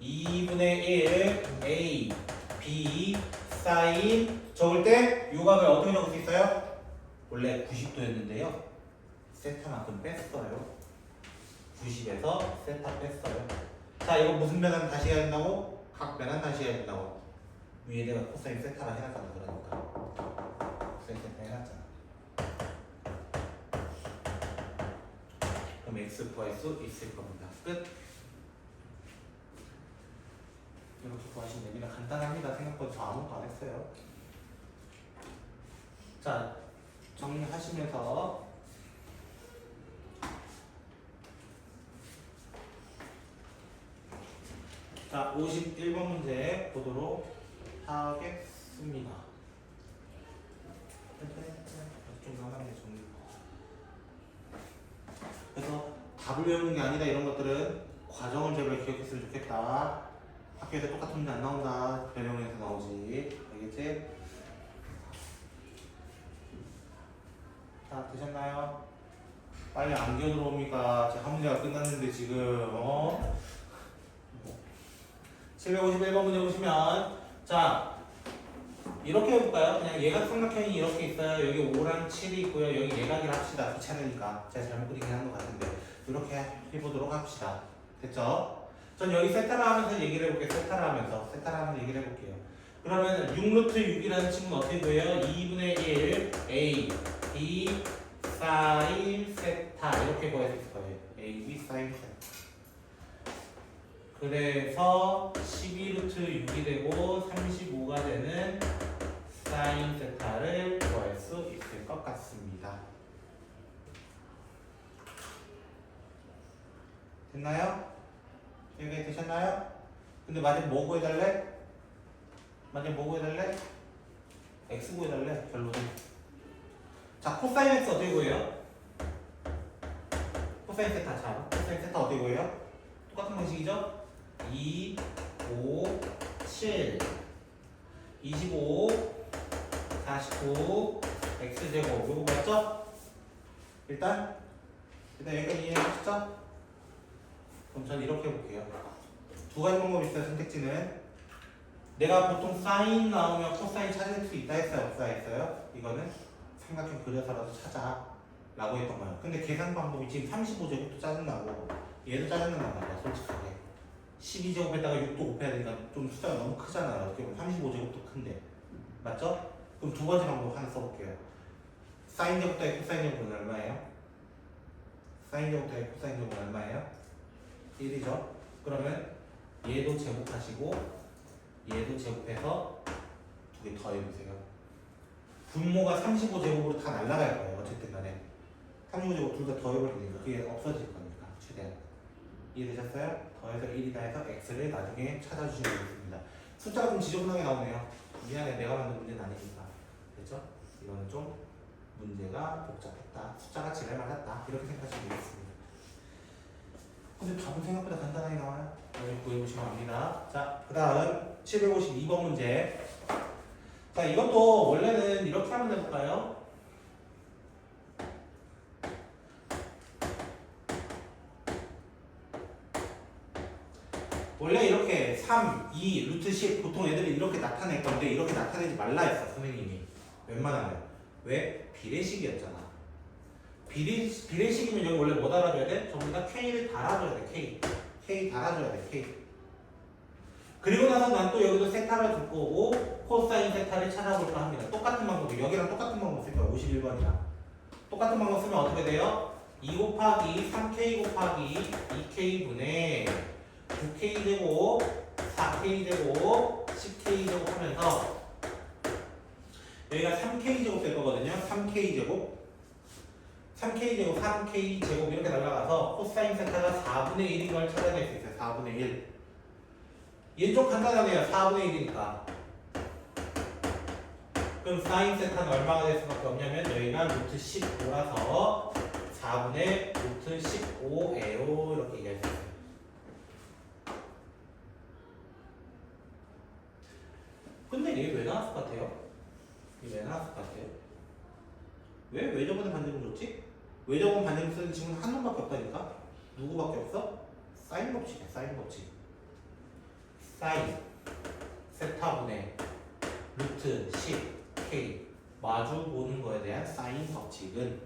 2분의 1 A, B 사인 적을 때 요 값을 어떻게 적을 수 있어요? 원래 90도였는데요. 세타만큼 뺐어요. 90에서 세타 뺐어요. 자, 이거 무슨 변환 다시 해야 된다고? 각 변환 다시 해야 된다고. 위에 내가 코사인 세타라 해놨잖아. 그러니까 코사인 세타 해놨잖아. 그럼 x 구할 수 있을 겁니다. 끝. 이렇게 구하시면 됩니다. 간단합니다. 생각보다 저 아무것도 안 했어요. 자, 정리하시면서 자, 51번 문제 보도록 하겠습니다. 좀 남았네, 정리. 그래서 답을 외우는 게 아니다. 이런 것들은 과정을 제발 기억했으면 좋겠다. 학교에서 똑같은 문제 안 나온다. 변형에서 나오지. 알겠지? 다 되셨나요? 빨리 안 기어들어옵니까? 한 문제가 끝났는데 지금 751번 문제 보시면 자, 이렇게 해볼까요? 그냥 예각 삼각형이 이렇게 있어요. 여기 5랑 7이 있고요. 여기 예각이라 합시다. 귀찮으니까. 제가 잘못 그리긴 한 것 같은데 이렇게 해보도록 합시다. 됐죠? 전 여기 세타라 하면서 얘기를 해볼게요. 세타라 하면서 얘기를 해볼게요. 그러면 6루트 6이라는 친구는 어떻게 구해요? 2분의 1 A, B, 사인 세타 이렇게 구할 수 있을 거예요. A, B, 사인 세타. 그래서 12루트 6이 되고 35가 되는 사인 세타를 구할 수 있을 것 같습니다. 됐나요? 여기 되셨나요? 근데 만약 뭐 구해달래? X 구해달래? 결론은. 자, 코사인 X 어떻게 구해요? 코사인 세타 어떻게 구해요? 똑같은 방식이죠? 2, 5, 7, 25, 49, X제곱. 요거 맞죠? 일단 여기까지 이해하셨죠? 그럼 저는 이렇게 해볼게요. 두 가지 방법이 있어요. 선택지는 내가 보통 사인 나오면 코사인 찾을 수 있다 했어요? 없다 했어요? 이거는 삼각형 그려서라도 찾아 라고 했던 거예요. 근데 계산 방법이 지금 35제곱도 짜증나고 얘도 짜증나는 거야. 솔직하게 12제곱에다가 6도 곱해야 되니까 좀 숫자가 너무 크잖아요. 어떻게 보면 35제곱도 큰데. 맞죠? 그럼 두 번째 방법 하나 써볼게요. 사인 제곱 더하기 코사인 제곱은 얼마예요? 사인 제곱 더하기 코사인 제곱은 얼마예요? 1이죠? 그러면 얘도 제곱하시고 얘도 제곱해서 두 개 더해보세요. 분모가 35제곱으로 다 날아갈 거예요. 어쨌든 간에 35제곱 둘 다 더해버리니까 그게 없어질 거니까 최대한. 이해되셨어요? 더해서 1이다 해서 x를 나중에 찾아주시면 되겠습니다. 숫자가 좀 지저분하게 나오네요. 미안해, 내가 만든 문제는 아니니까. 됐죠? 이거는 좀 문제가 복잡했다. 숫자가 지랄 맞았다. 이렇게 생각하시면 되겠습니다. 근데 답은 생각보다 간단하게 나와요. 나중에 구해보시면 압니다. 자, 그 다음 752번 문제. 자, 이것도 원래는 이렇게 하면 될까요? 원래 이렇게 3, 2, 루트 10 보통 애들이 이렇게 나타낼 건데 이렇게 나타내지 말라 했어 선생님이. 웬만하면. 왜? 비례식이었잖아. 비례식이면 여기 원래 뭐 달아줘야 돼? 전부 다 K를 달아줘야 돼. K 달아줘야 돼. K. 그리고 나서 난 또 여기도 세타를 둘 거고 코사인 세타를 찾아볼까 합니다. 똑같은 방법이 여기랑 똑같은 방법 쓸 거야. 51번이랑. 똑같은 방법 쓰면 어떻게 돼요? 2 곱하기 3K 곱하기 2K분의 9K 제곱, 4K 제곱, 10K 제곱 하면서 여기가 3K 제곱 될 거거든요. 3K 제곱, 3K 제곱, 3K 제곱 이렇게 날라가서 코사인 세타가 4분의 1인 걸 찾아낼 수 있어요. 4분의 1. 얘 좀 간단하네요. 4분의 1이니까. 그럼 사인 세타는 얼마가 될 수밖에 없냐면 여기가 루트 15라서 4분의 루트 15예요. 이렇게 얘기할 수 있어요. 근데 얘 왜 나왔을 것 같아요? 얘 왜 나왔을 것 같아요? 왜 외접은 반대로 줬지? 외접은 반대로 쓰는 친구는 한 놈밖에 없다니까? 누구밖에 없어? 사인 법칙이야. 사인 법칙. 사인 세타분의 루트 10K 마주 보는 거에 대한 사인 법칙은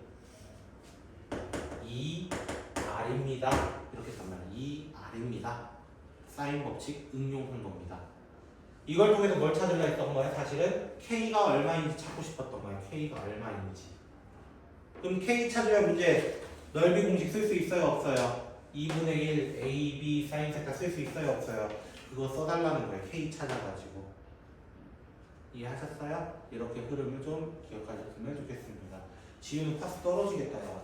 2R입니다. 이렇게 했단 말이야. 2R입니다. 사인 법칙 응용한 겁니다. 이걸 통해서 뭘 찾으려 했던 거야? 사실은 K가 얼마인지 찾고 싶었던 거야. K가 얼마인지. 그럼 K 찾으려 문제 넓이 공식 쓸 수 있어요? 없어요? 2분의 1 AB 사인 세타 쓸 수 있어요? 없어요? 그거 써달라는 거예요. K 찾아가지고. 이해하셨어요? 이렇게 흐름을 좀 기억하셨으면 좋겠습니다. 지우는 파스 떨어지겠다. 야.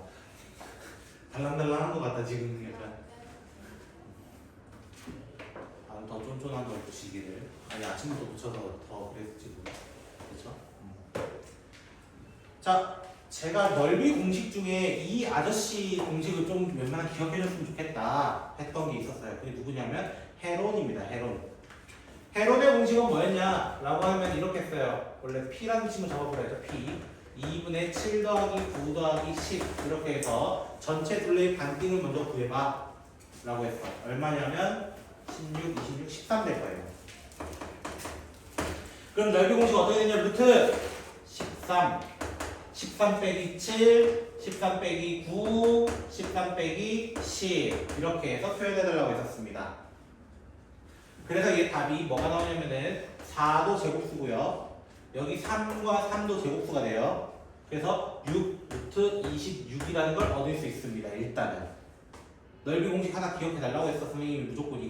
달랑달랑한 것 같다 지금 약간. 더 쫀쫀한 걸 보시기를. 아니 아침부터 붙여서 더 그랬을지도. 그렇죠? 자, 제가 넓이 공식 중에 이 아저씨 공식을 좀 웬만하면 기억해줬으면 좋겠다 했던 게 있었어요. 그게 누구냐면 헤론입니다. 헤론. 헤론의 공식은 뭐였냐? 라고 하면 이렇게 써요. 원래 P라는 친구 잡아보라죠. P. 2분의 7 더하기 9 더하기 10 이렇게 해서 전체 둘레의 반띵을 먼저 구해봐 라고 했어. 얼마냐면 16, 26, 13 될 거예요. 그럼 넓이 공식 어떻게 되냐? 루트 13 13 빼기 7 13 빼기 9 13 빼기 10 이렇게 해서 표현해달라고 했었습니다. 그래서 이 답이 뭐가 나오냐면은 4도 제곱수고요. 여기 3과 3도 제곱수가 돼요. 그래서 6 루트 26이라는 걸 얻을 수 있습니다. 일단은 넓이 공식 하나 기억해달라고 했어. 선생님이 무조건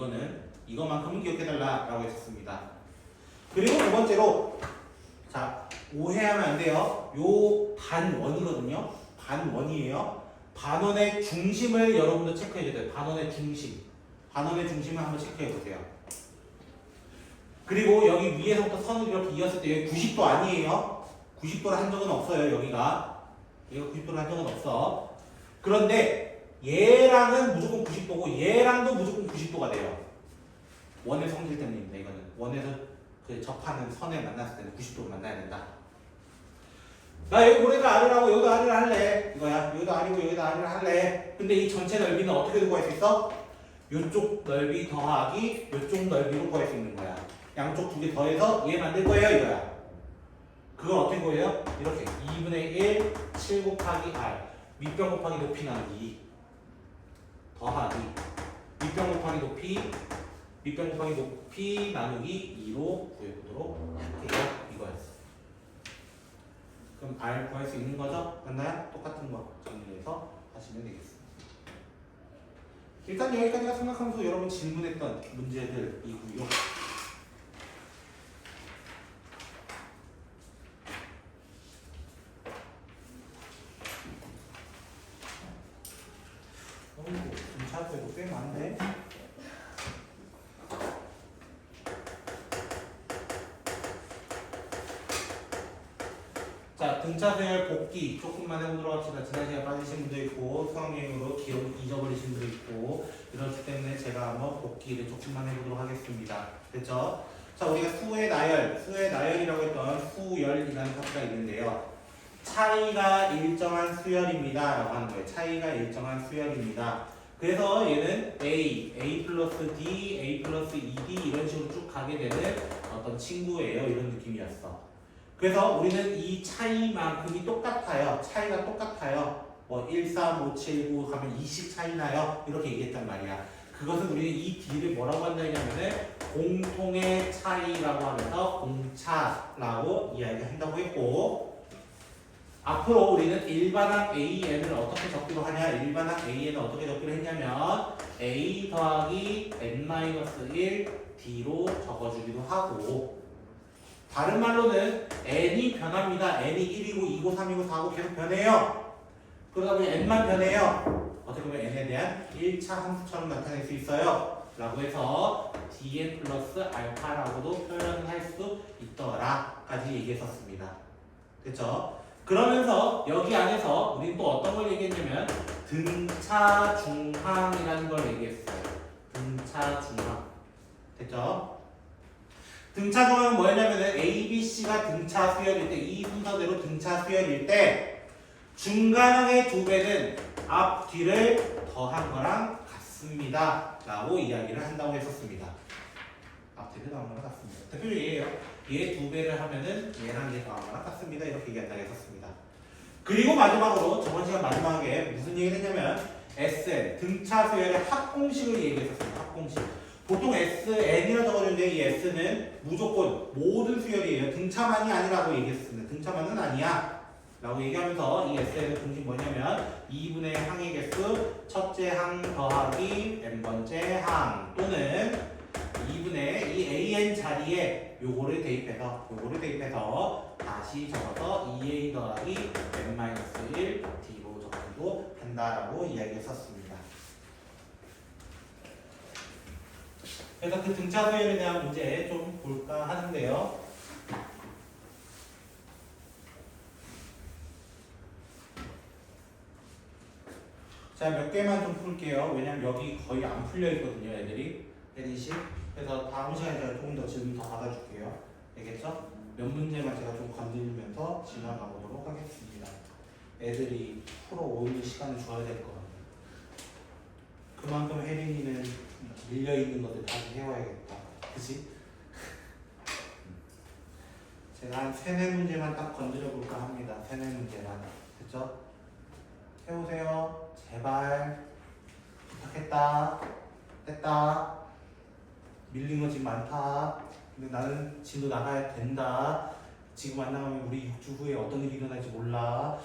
이거만큼은 기억해달라고 했었습니다. 그리고 두 번째로 자 오해하면 안 돼요. 요 반원이거든요. 반원이에요. 반원의 중심을 여러분도 체크해줘야 돼요. 반원의 중심. 반원의 중심을 한번 체크해보세요. 그리고 여기 위에서부터 선을 이렇게 이었을 때 여기 90도 아니에요. 90도를 한 적은 없어요. 여기가 90도를 한 적은 없어. 그런데 얘랑은 무조건 90도고 얘랑도 무조건 90도가 돼요. 원의 성질 때문입니다. 이거는 원에서 그 접하는 선에 만났을 때는 90도로 만나야 된다. 나 여기 보니까 R을 하고 여기도 R을 할래. 이거야. 여기도 R이고 여기도 R을 할래. 근데 이 전체 넓이는 어떻게 구할 수 있어? 요쪽 넓이 더하기 요쪽 넓이로 구할 수 있는 거야. 양쪽 두 개 더해서 얘 만들 거예요. 이거야. 그걸 어떻게 구해요? 이렇게 2분의 1 7 곱하기 R 밑변 곱하기 높이 나누기 더하기 밑변 곱하기 높이 밑변 곱하기 높이 나누기 2로 구해보도록 할게요. 이거였어. 그럼 R 구할 수 있는 거죠? 맞나요? 똑같은 거 정리해서 하시면 되겠습니다. 일단 여기까지가 삼각함수 여러분 질문했던 문제들이고요. 등차수에도 꽤 많네. 자, 등차수열 복귀 조금만 해보도록 합시다. 지난 시간에 빠지신 분도 있고 수학여행으로 기억 잊어버리신 분도 있고 이렇기 때문에 제가 한번 복귀를 조금만 해보도록 하겠습니다. 됐죠? 자, 우리가 수의 나열이라고 했던 수열이라는 파트가 있는데요. 차이가 일정한 수열입니다 라고 하는 거예요. 차이가 일정한 수열입니다. 그래서 얘는 A 플러스 D, A 플러스 2D 이런 식으로 쭉 가게 되는 어떤 친구예요. 이런 느낌이었어. 그래서 우리는 이 차이만큼이 똑같아요. 차이가 똑같아요. 뭐 1, 3, 5, 7, 9 하면 20 차이 나요. 이렇게 얘기했단 말이야. 그것은 우리는 이 D를 뭐라고 한다 했냐면은 공통의 차이라고 하면서 공차라고 이야기한다고 했고, 앞으로 우리는 일반항 AN을 어떻게 적기로 하냐? 일반항 AN을 어떻게 적기로 했냐면 A 더하기 N-1 D로 적어주기도 하고, 다른 말로는 n이 변합니다. n이 1이고 2고 3이고 4고 계속 변해요. 그러다 보니 n만 변해요. 어떻게 보면 n에 대한 1차 함수처럼 나타낼 수 있어요. 라고 해서 dn 플러스 알파라고도 표현을 할 수 있더라 까지 얘기했었습니다. 됐죠? 그러면서 여기 안에서 우린 또 어떤 걸 얘기했냐면 등차 중항이라는 걸 얘기했어요. 등차 중항. 됐죠? 등차 중항은 뭐였냐면은 A, B, C가 등차 수열일 때, 이 순서대로 등차 수열일 때 중간항의 2배는 앞, 뒤를 더한 거랑 같습니다 라고 이야기를 한다고 했었습니다. 앞, 뒤를 더한 거랑 같습니다. 대표적으로 얘예요. 얘 2배를 하면은 얘랑 얘 더한 거랑 같습니다. 이렇게 얘기한다고 했었습니다. 그리고 마지막으로 저번 시간 마지막에 무슨 얘기를 했냐면 SN, 등차 수열의 합공식을 얘기했었습니다. 합공식. 보통 SN이라고 적어주는데 이 S는 무조건 모든 수열이에요. 등차만이 아니라고 얘기했습니다. 등차만은 아니야 라고 얘기하면서 이 SN의 공식 뭐냐면 2분의 항의 개수 첫째 항 더하기 n번째 항 또는 2분의 이 AN 자리에 요거를 대입해서 다시 적어서 2A 더하기 n-1 D로 적기도 한다라고 이야기했었습니다. 그래서 그 등차 수열에 대한 문제 좀 볼까 하는데요. 자, 몇 개만 좀 풀게요. 왜냐면 여기 거의 안 풀려 있거든요, 애들이. 헤디시. 그래서 다음 시간에 제가 조금 더 질문 더 받아줄게요. 알겠죠? 몇 문제만 제가 좀 건드리면서 지나가 보도록 하겠습니다. 애들이 풀어오는 시간을 줘야 될 것 같아요. 그만큼 혜린이는 밀려있는 것들 다시 해와야겠다. 그치? 제가 한 3-4문제만 딱 건드려 볼까 합니다. 3-4문제만. 됐죠? 해오세요. 제발. 부탁했다. 됐다. 밀린 거 지금 많다. 근데 나는 진도 나가야 된다. 지금 안 나가면 우리 6주 후에 어떤 일이 일어날지 몰라.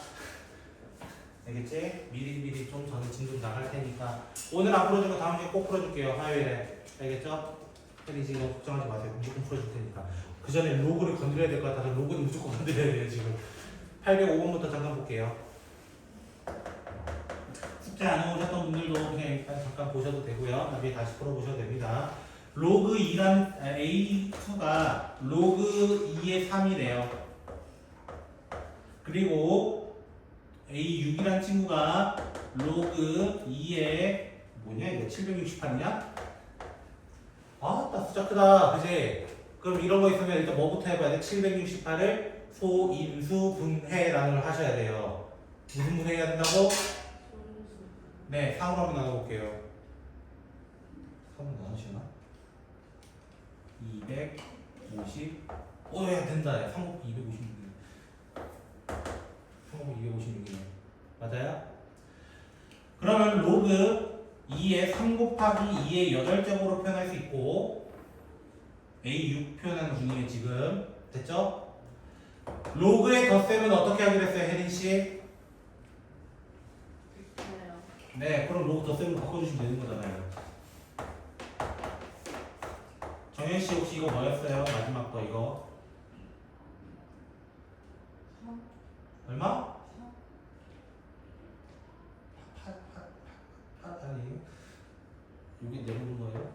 알겠지? 미리 좀 전에 진도 나갈 테니까 오늘 안 풀어준 거 다음 주에 꼭 풀어줄게요. 화요일에. 알겠죠? 혜린 지금 걱정하지 마세요. 무조건 풀어줄 테니까. 그 전에 로그를 건드려야 될 것 같아서 로그는 무조건 건드려야 돼요. 지금 805번부터 잠깐 볼게요. 숙제 안 해오셨던 분들도 그냥 일단 잠깐 보셔도 되고요. 나중에 다시 풀어보셔도 됩니다. 로그 2란 A2가 로그 2의 3이래요. 그리고 A6이란 친구가 로그 2의 뭐냐 이거 768이냐? 아따 숫자 크다 그지? 그럼 이런 거 있으면 일단 뭐부터 해봐야 돼? 768을 소인수분해라는 걸 하셔야 돼요. 무슨 분해해야 된다고? 네, 3으로 한번 나눠볼게요. 3으로 나누시나? 250 야 된다. 야, 3 곱하기 256이네. 3 곱하기 256이네. 맞아요? 그러면 로그 2의 3 곱하기 2의 8제곱으로 표현할 수 있고 A6 표현하는 중이에요 지금. 됐죠? 로그의 덧셈은 어떻게 하기로 했어요 혜린씨? 네요. 네 그럼 로그 덧셈으로 바꿔주시면 되는 거잖아요. 정현씨 혹시 이거 뭐였어요? 마지막 거 이거 얼마? 8 아니에요? 이게 내려오는 거예요?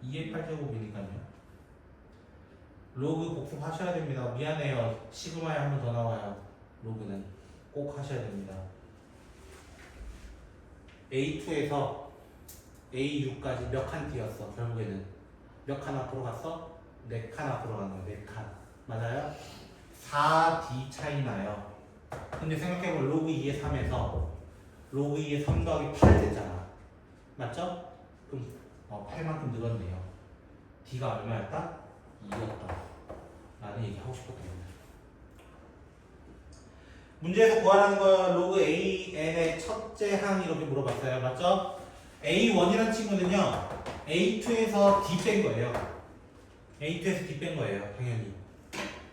2의 8제곱이니까요. 로그 복습하셔야 됩니다. 미안해요. 시그마에 한 번 더 나와요. 로그는 꼭 하셔야 됩니다. A2에서 A6까지 몇 칸 뛰었어? 결국에는 몇 칸 앞으로 갔어? 4칸 앞으로 간 거예요. 4칸 맞아요? 4D 차이 나요. 근데 생각해보면 로그 2의 3에서 로그 2의 3 더하기 8 되잖아. 맞죠? 그럼 8만큼 늘었네요. D가 얼마였다? 2였다. 라는 얘기 하고 싶었던 겁니다. 문제에서 구하라는 거 로그 AN의 첫째 항 이렇게 물어봤어요. 맞죠? A1이라는 친구는요. A2에서 D 뺀 거예요. A2에서 D 뺀 거예요. 당연히.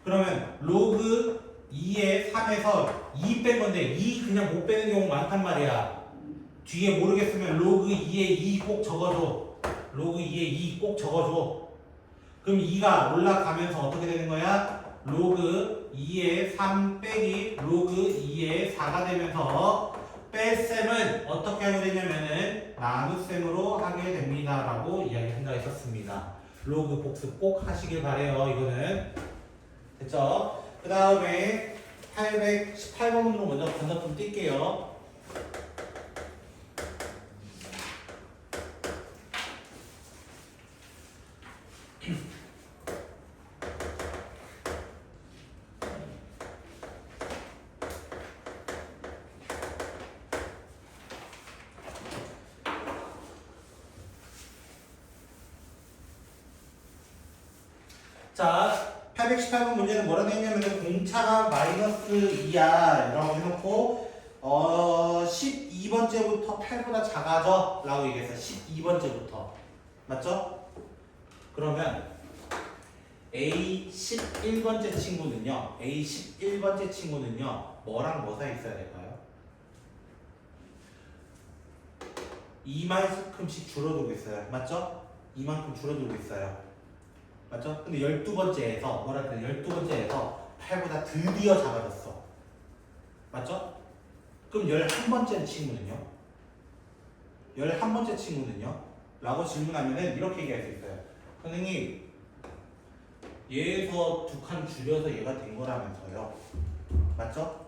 그러면 로그 2의 3에서 2 뺀 건데 2 그냥 못 빼는 경우 많단 말이야. 뒤에 모르겠으면 로그 2의 2 꼭 적어줘. 로그 2의 2 꼭 적어줘. 그럼 2가 올라가면서 어떻게 되는 거야? 로그 2의 3 빼기 로그 2의 4가 되면서 뺄셈은 어떻게 하게 되냐면은 나눗셈으로 하게 됩니다 라고 이야기한다 했었습니다. 로그 복습 꼭 하시길 바래요. 이거는 됐죠? 그 다음에 818번으로 먼저 건너편 뛸게요. 자, 818번 문제는 뭐라고 했냐면은 공차가 마이너스 2야 라고 해놓고 12번째부터 8보다 작아져 라고 얘기했어요. 12번째부터 맞죠? 그러면 A11번째 친구는요 A11번째 친구는요 뭐랑 뭐 사이 있어야 될까요? 이만큼씩 줄어들고 있어요. 맞죠? 이만큼 줄어들고 있어요. 맞죠? 근데 12번째에서 뭐라 그래? 12번째에서 8보다 드디어 작아졌어. 맞죠? 그럼 11번째 친구는요? 11번째 친구는요? 라고 질문하면은 이렇게 얘기할 수 있어요. 선생님 얘에서 2칸 줄여서 얘가 된 거라면서요. 맞죠?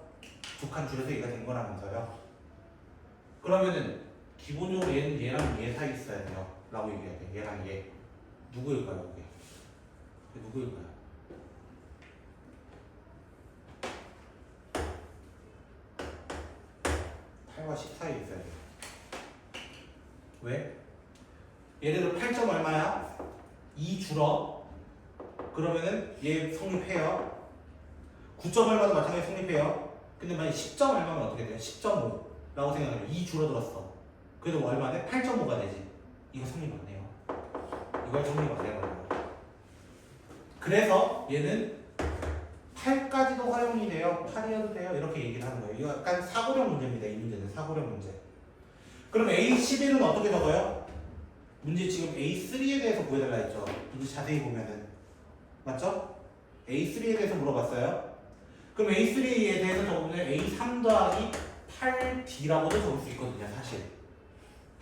2칸 줄여서 얘가 된 거라면서요. 그러면은 기본적으로 얘는 얘랑 얘 사이 있어야 돼요. 라고 얘기해야 돼. 얘랑 얘. 누구일까요? 그게? 누구일까요? 8과 10 사이에 있어야 돼요. 왜? 예를 들어 8점 얼마야? 2 줄어. 그러면은 얘 성립해요. 9점 얼마도 마찬가지 성립해요. 근데 만약 10점 얼마면 어떻게 돼요? 10.5 라고 생각해요. 2 줄어들었어. 그래도 얼마네? 8.5가 되지. 이거 성립 안 해요. 이걸 성립 안 해요. 그래서 얘는 8까지도 활용이 돼요. 8이어도 돼요. 이렇게 얘기를 하는 거예요. 이거 약간 사고력 문제입니다. 이 문제는 사고력 문제. 그럼 A11은 어떻게 적어요? 문제 지금 A3에 대해서 구해달라 했죠. 문제 자세히 보면은. 맞죠? A3에 대해서 물어봤어요. 그럼 A3에 대해서 적으면 A3 더하기 8D라고도 적을 수 있거든요. 사실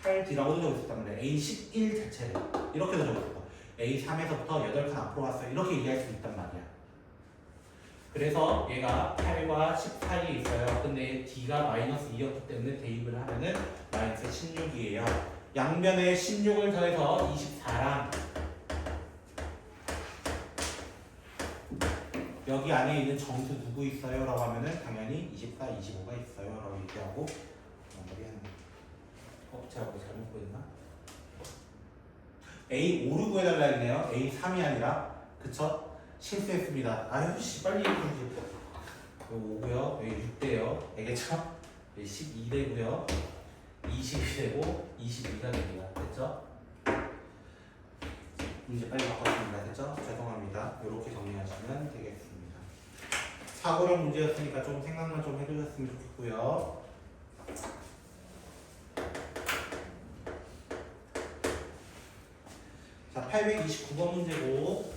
8D라고도 적을 수 있단 말이에요. A11 자체를 이렇게도 적을 수 있고 A3에서부터 8칸 앞으로 왔어요. 이렇게 얘기할 수 있단 말이야. 그래서 얘가 8과 10 사이에 있어요. 근데 D가 마이너스 2였기 때문에 대입을 하면은 마이너스 16이에요. 양변에 16을 더해서 24랑 여기 안에 있는 정수 누구 있어요? 라고 하면은 당연히 24, 25가 있어요. 라고 얘기하고 마무리하는 거예요. 제가 뭐 잘못 보였나? A5를 구해달라 했네요. A3이 아니라. 그쵸? 실수했습니다. 아유 씨 빨리 얘기해주지. 5고요. 여기 6대요. 알겠죠? 12되고요. 20이 되고 22가 됩니다. 됐죠? 문제 빨리 바꿨습니다. 됐죠? 죄송합니다. 이렇게 정리하시면 되겠습니다. 사고력 문제였으니까 좀 생각만 좀 해두셨으면 좋겠고요. 자, 829번 문제고.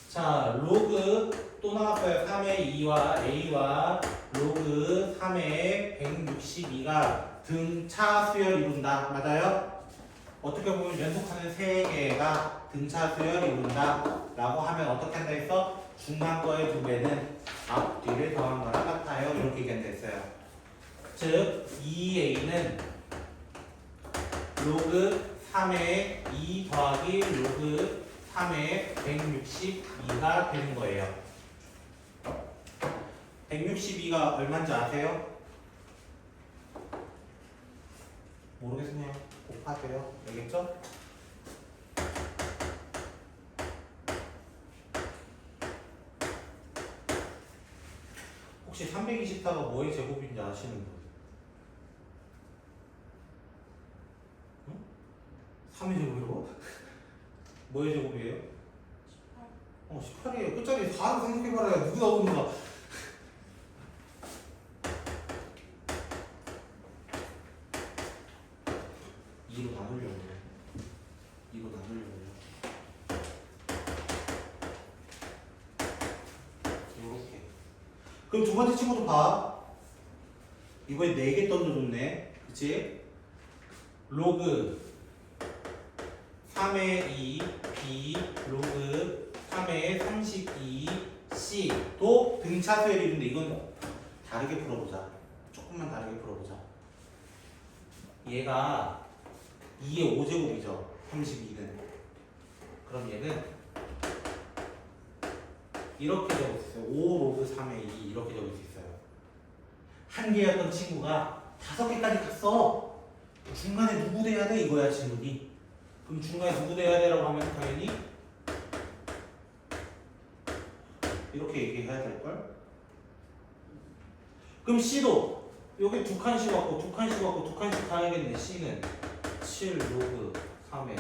자, 로그 또 나왔어요. 3의 2와 A와 로그 3의 162가 등차 수열 이룬다. 맞아요? 어떻게 보면 연속하는 세 개가 등차 수열 이룬다 라고 하면 어떻게 한다 했어? 중간 거의 두 배는 앞뒤를 더한 거랑 같아요. 이렇게 얘기한다 했어요. 즉 2A는 로그 3의 2 더하기 로그 3의 162가 되는 거예요. 162가 얼마인지 아세요? 모르겠네요. 곱하세요. 알겠죠? 혹시 324가 뭐의 제곱인지 아시는 분? 응? 3의 제곱이라고? 뭐의 제곱이에요? 18이에요. 끝자리 4로 생각해봐라. 누구 나오는가? 이로 나누려고요. 이렇게. 그럼 두 번째 친구도 봐. 이거에 4개 던져줬네. 그치? 로그 3의 2 B 로그 3의 32 C도 등차 수열이 있는데 이건 다르게 풀어보자. 조금만 다르게 풀어보자. 얘가 2의 5제곱이죠. 32는. 그럼 얘는 이렇게 적을 수 있어요. 5 로그 3의 2 이렇게 적을 수 있어요. 한 개였던 친구가 5개까지 갔어. 중간에 누구 돼야 돼? 이거야 질문이. 그럼 중간에 누구 돼야 돼라고 하면 당연히 이렇게 얘기해야 될걸? 그럼 C도 여기 두 칸씩 왔고 두 칸씩 왔고 두 칸씩 가야겠네. C는 7 로그 3에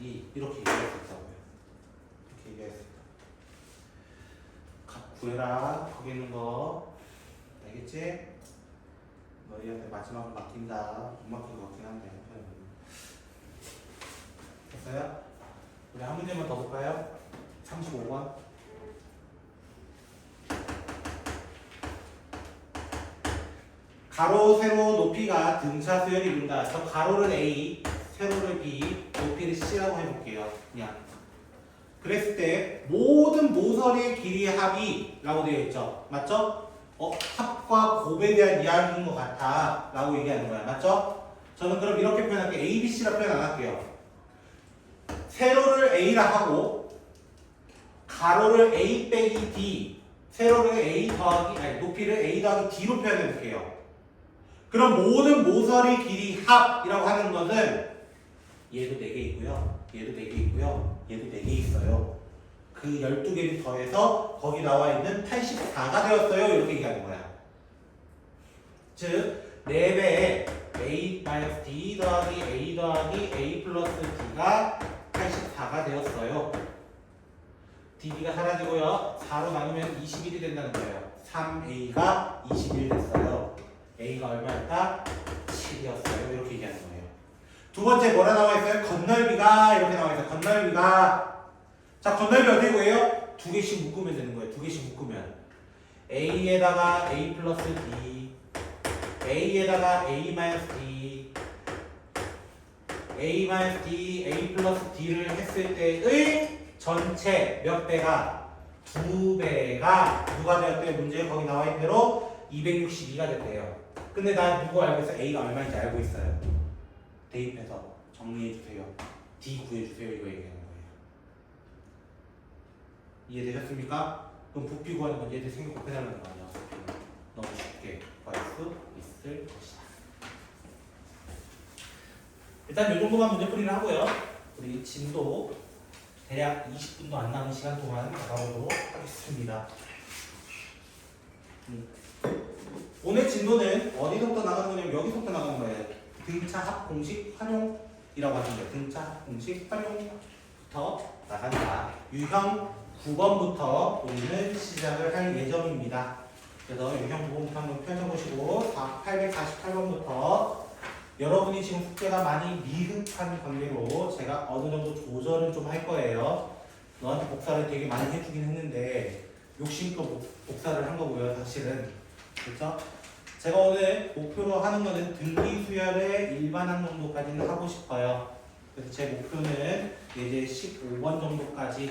2 이렇게 얘기할 수 있다고요. 이렇게 얘기할 수 있다. 값 구해라. 거기 있는 거 알겠지? 너희한테 마지막으로 맡긴다. 못 맡긴 것 같긴 한데 됐어요? 우리 한 문제만 더 볼까요? 35번. 가로, 세로, 높이가 등차 수열이 이룬다. 그래서 가로를 A, 세로를 B, 높이를 C라고 해볼게요. 그냥. 그랬을 때 모든 모서리의 길이의 합이 라고 되어 있죠. 맞죠? 합과 곱에 대한 이야기인 것 같아 라고 얘기하는 거야. 맞죠? 저는 그럼 이렇게 표현할게요. A, B, C라 표현 안 할게요. 세로를 A라 하고 가로를 A 빼기 D, 세로를 A 더하기, 아니 높이를 A 더하기 D로 표현해 볼게요. 그럼 모든 모서리 길이 합이라고 하는 것은 얘도 4개 있고요. 얘도 4개 있고요. 얘도 4개 있어요. 그 12개를 더해서 거기 나와 있는 84가 되었어요. 이렇게 얘기하는 거야. 즉 4배에 A-D 더하기 A 더하기 A 플러스 D가 84가 되었어요. DB가 사라지고요. 4로 나누면 21이 된다는 거예요. 3A가 21 됐어요. A가 얼마였다? 7이었어요. 이렇게 얘기하는 거예요. 두 번째 뭐라 나와 있어요? 건널비가 이렇게 나와 있어요. 건널비가. 자, 건널비 어떻게 구해요? 2개씩 묶으면 되는 거예요. 2개씩 묶으면 A에다가 A 플러스 D, A에다가 A 마이너스 D, A 마이너스 D, A 플러스 D를 했을 때의 전체 몇 배가? 2배가 누가 되었대요? 문제에 거기 나와 있는 대로 262가 됐대요. 근데 나 누구 알고 있어? A가 얼마인지 알고 있어요. 대입해서 정리해주세요. D 구해주세요. 이거 얘기하는 거예요. 이해되셨습니까? 그럼 부피 구하는 건 얘들 생각 곱해달라는 거 아니야. 너무 쉽게 구할 수 있을 것이다. 일단 이 정도만 문제풀이를 하고요. 우리 진도 대략 20분도 안 남은 시간 동안 가보도록 하겠습니다. 오늘 진도는 어디서부터 나가는 거냐면 여기서부터 나가는 거예요. 등차 합 공식 활용이라고 하는 거예요. 등차 합 공식 활용부터 나간다. 유형 9번부터 우리는 시작을 할 예정입니다. 그래서 유형 9번부터 한번 펼쳐보시고 848번부터 여러분이 지금 숙제가 많이 미흡한 관계로 제가 어느 정도 조절은 좀 할 거예요. 너한테 복사를 되게 많이 해주긴 했는데 욕심껏 복사를 한 거고요, 사실은. 그렇죠? 제가 오늘 목표로 하는 거는 등기 수열의 일반항 정도까지는 하고 싶어요. 그래서 제 목표는 이제 15번 정도까지.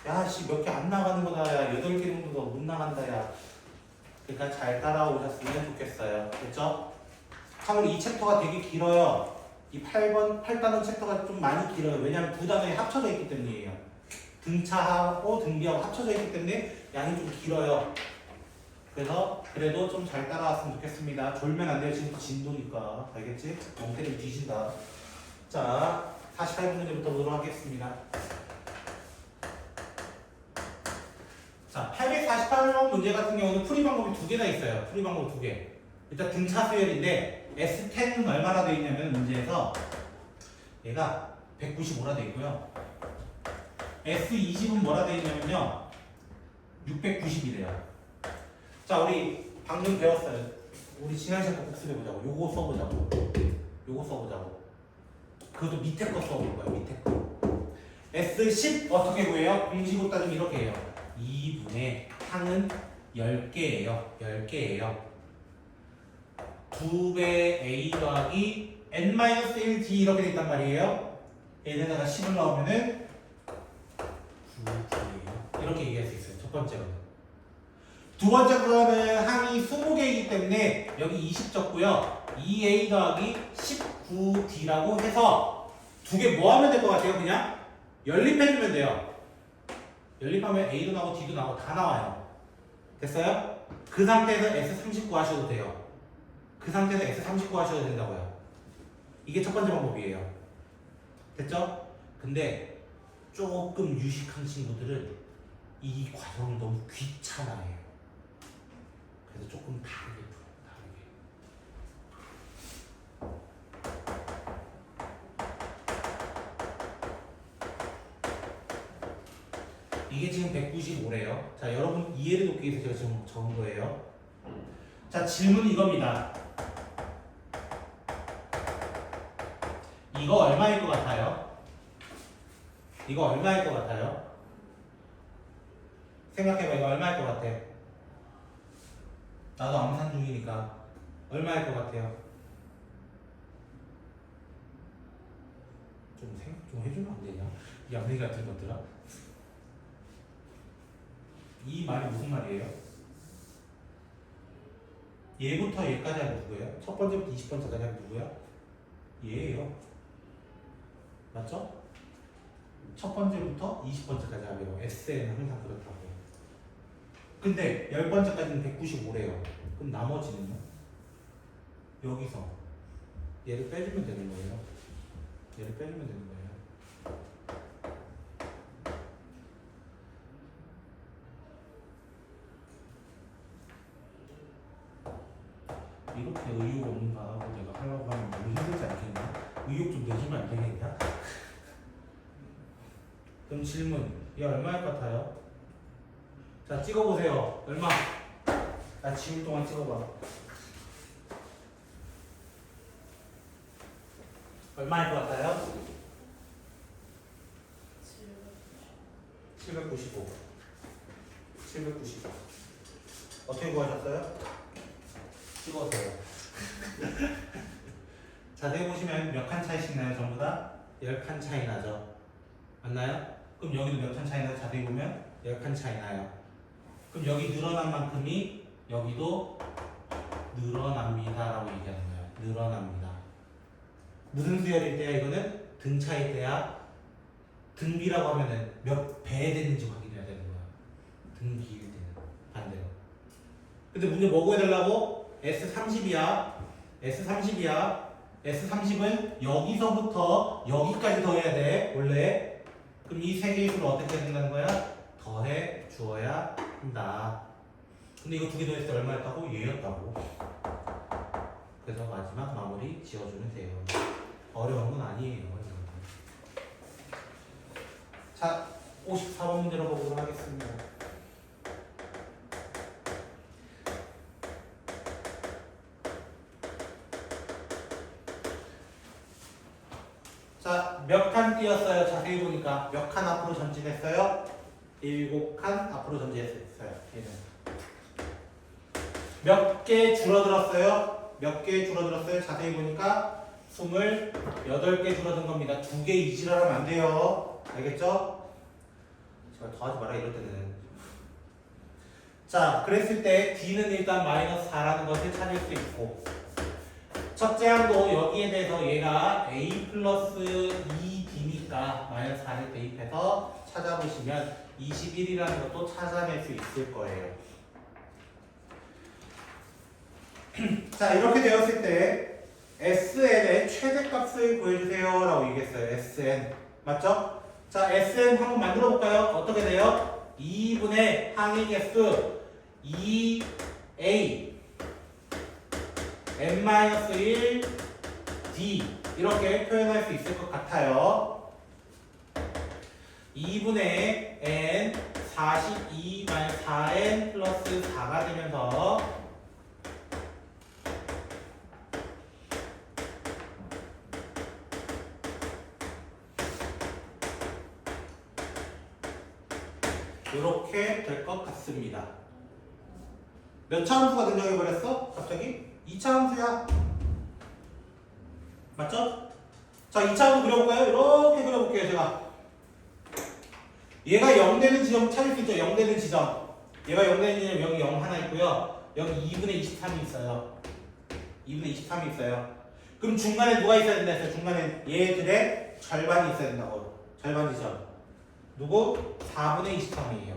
야, 씨, 몇 개 안 나가는 거다. 야, 8개 정도 더 못 나간다. 야. 그러니까 잘 따라오셨으면 좋겠어요. 그렇죠? 참고로 이 챕터가 되게 길어요. 이 8단원 챕터가 좀 많이 길어요. 왜냐하면 두 단원이 합쳐져 있기 때문이에요. 등차하고 등비하고 합쳐져 있기 때문에 양이 좀 길어요. 그래서 그래도 좀 잘 따라왔으면 좋겠습니다. 졸면 안 돼요. 지금 진도니까. 알겠지? 멍때리면 뒤진다. 자, 48분 문제부터 보도록 하겠습니다. 자, 848번 문제 같은 경우는 풀이 방법이 두 개나 있어요. 풀이 방법 두 개. 일단 등차 수열인데 S10은 얼마나 되어 있냐면 문제에서 얘가 195라 되어 있고요. S20은 뭐라 되어 있냐면요. 690이래요. 자, 우리 방금 배웠어요. 우리 지난 시간 거 복습해보자고. 요거 써보자고. 요거 써보자고. 그것도 밑에 거 써볼 거예요. 밑에 거. S10 어떻게 구해요? 공식으로 따지면 이렇게 해요. 2분의 항은 10개예요. 10개예요. 2배 A 더하기 N-1D 이렇게 돼 있단 말이에요. 얘네다가 10을 넣으면은 9D예요. 이렇게 얘기할 수 있어요. 첫 번째로는. 두 번째 거는 항이 20개이기 때문에 여기 20 적고요. 2A 더하기 19D라고 해서 두 개 뭐 하면 될 것 같아요? 그냥 연립해주면 돼요. 연립하면 A도 나오고 D도 나오고 다 나와요. 됐어요? 그 상태에서 S39 하셔도 돼요. 그 상태에서 S39 하셔도 된다고요. 이게 첫 번째 방법이에요. 됐죠? 근데 조금 유식한 친구들은 이 과정이 너무 귀찮아해요. 그래서 조금 다르게 풀어요. 다르게. 이게 지금 195래요. 자, 여러분 이해를 돕기 위해서 제가 지금 적은 거예요. 자, 질문 이겁니다. 이거 얼마일 것 같아요? 이거 얼마일 것 같아요? 생각해봐. 이거 얼마일 것 같아? 나도 암산 중이니까 얼마일 것 같아요? 좀 생각 좀 해주면 안 되냐? 이 양리 같은 것들아. 이 말이 무슨 말이에요? 얘부터 얘까지 하면 누구예요? 첫 번째부터 20번째까지 하면 누구야? 얘예요. 맞죠? 첫 번째부터 20번째까지 하고요. SN은 항상 그렇다고요. 근데 10번째까지는 195래요. 그럼 나머지는요? 여기서 얘를 빼주면 되는 거예요. 얘를 빼주면 되는 거예요. 이렇게 의욕 없는 거하고 내가 하려고 하면 너무 힘들지 않겠냐? 의욕 좀 내주면 안 되겠냐? 그럼 질문, 얘 얼마일 것 같아요? 자, 찍어보세요. 얼마? 나 지울 동안 찍어봐. 얼마일 것 같아요? 795. 795. 어떻게 구하셨어요? 찍어서요. 자세히 보시면 몇 칸 차이씩 나요? 전부 다 10칸 차이 나죠? 맞나요? 그럼 여기도 몇 칸 차이 나요? 자세히 보면 10칸 차이 나요. 그럼 여기 늘어난 만큼이 여기도 늘어납니다 라고 얘기하는 거예요. 늘어납니다. 무슨 수열일 때야 이거는? 등차일 때야. 등비라고 하면은 몇 배 되는지 확인해야 되는 거야. 등비일 때는 반대로. 근데 문제 뭐 구해달라고? S30이야. S30이야. S30은 여기서부터 여기까지 더해야 돼. 원래 그럼 이 세 개의 수를 어떻게 된다는 거야? 더해 주어야 한다. 근데 이거 두 개 더했을 때 얼마였다고? 얘였다고. 그래서 마지막 마무리 지어주면 돼요. 어려운 건 아니에요. 자, 54번 문제로 보도록 하겠습니다. 자, 몇 칸 뛰었어요? 자세히 보니까 몇 칸 앞으로 전진했어요? 7칸 앞으로 전진했어요. 얘는 몇 개 줄어들었어요? 몇 개 줄어들었어요? 자세히 보니까 28개 줄어든 겁니다. 2개 이지랄하면 안 돼요. 알겠죠? 제가 더 하지 마라 이럴 때는. 자, 그랬을 때 D는 일단 마이너스 4라는 것을 찾을 수 있고, 첫째 항도 여기에 대해서 얘가 A 플러스 2D니까 마이너스 4를 대입해서 찾아보시면 21이라는 것도 찾아낼 수 있을 거예요. 자, 이렇게 되었을 때 SN의 최대값을 구해주세요 라고 얘기했어요. SN 맞죠? 자, SN 한번 만들어 볼까요? 어떻게 돼요? 2분의 항의 개수 2A n-1 D 이렇게 표현할 수 있을 것 같아요. 2분의 n 42 4n 플러스 4가 되면서 이렇게 될 것 같습니다. 몇 차 함수가 등장해 버렸어? 갑자기? 2차 함수야. 맞죠? 자, 2차 함수 그려볼까요? 이렇게 그려볼게요, 제가. 얘가 0 되는 지점 찾을 수 있죠? 0 되는 지점. 얘가 0 되는 지점 여기 0 하나 있고요. 여기 2분의 23이 있어요. 2분의 23이 있어요. 그럼 중간에 누가 있어야 된다 했어요? 중간에 얘들의 절반이 있어야 된다고. 절반 지점. 누구? 4분의 23이에요.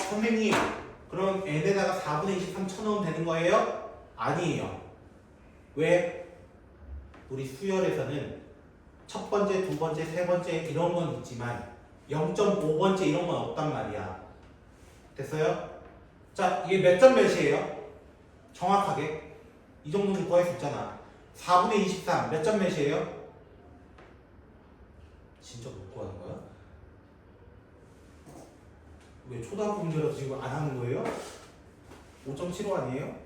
선생님. 그럼 n에다가 4분의 23 쳐넣으면 되는 거예요? 아니에요. 왜? 우리 수열에서는 첫 번째, 두 번째, 세 번째 이런 건 있지만 0.5번째 이런 건 없단 말이야. 됐어요? 자, 이게 몇 점 몇이에요? 정확하게 이 정도는 구할 수 있잖아. 4분의 23 몇 점 몇이에요? 진짜 못 구하는 거야? 왜 초등학교 문제라도 지금 안 하는 거예요? 5.75 아니에요?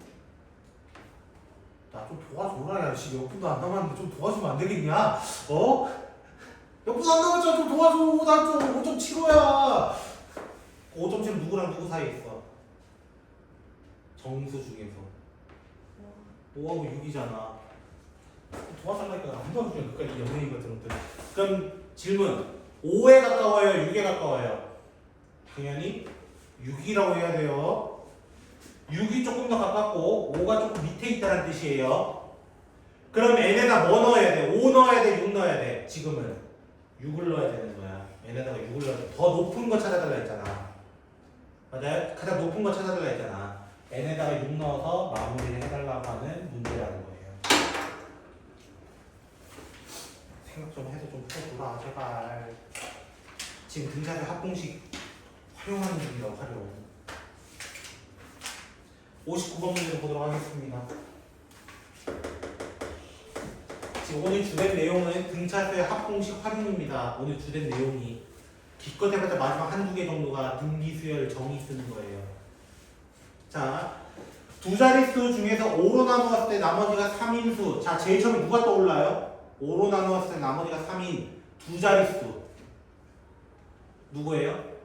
나 좀 도와줘라. 야, 씨, 몇 분도 안 남았는데 좀 도와주면 안 되겠냐? 몇 분도 안 남았잖아. 좀 도와줘. 나 좀 5.75야. 5.75 누구랑 누구 사이에 있어? 정수 중에서 5하고 6이잖아. 도와달라니까 안 도와주면 그까지 연예인 같은 것들. 그럼 질문 5에 가까워요? 6에 가까워요? 당연히 6이라고 해야 돼요. 6이 조금 더 가깝고 5가 조금 밑에 있다는 뜻이에요. 그럼 n에다 뭐 넣어야 돼? 5 넣어야 돼? 6 넣어야 돼? 지금은 6을 넣어야 되는 거야. n에다가 6을 넣어야 돼. 더 높은 거 찾아달라 했잖아. 맞아요? 가장 높은 거 찾아달라 했잖아. n에다가 6 넣어서 마무리를 해달라고 하는 문제라는 거예요. 생각 좀 해서 좀 풀어줘라 제발. 지금 등자리 합공식 활용하는 중이라고 활용. 59번 문제를 보도록 하겠습니다. 지금 오늘 주된 내용은 등차수의 합공식 활용입니다. 오늘 주된 내용이 기껏 해봤자 마지막 한두 개 정도가 등비수열 정의 쓰는 거예요. 자, 두 자릿수 중에서 5로 나누었을 때 나머지가 3인수. 자, 제일 처음에 누가 떠올라요? 5로 나누었을 때 나머지가 3인 두 자릿수 누구예요?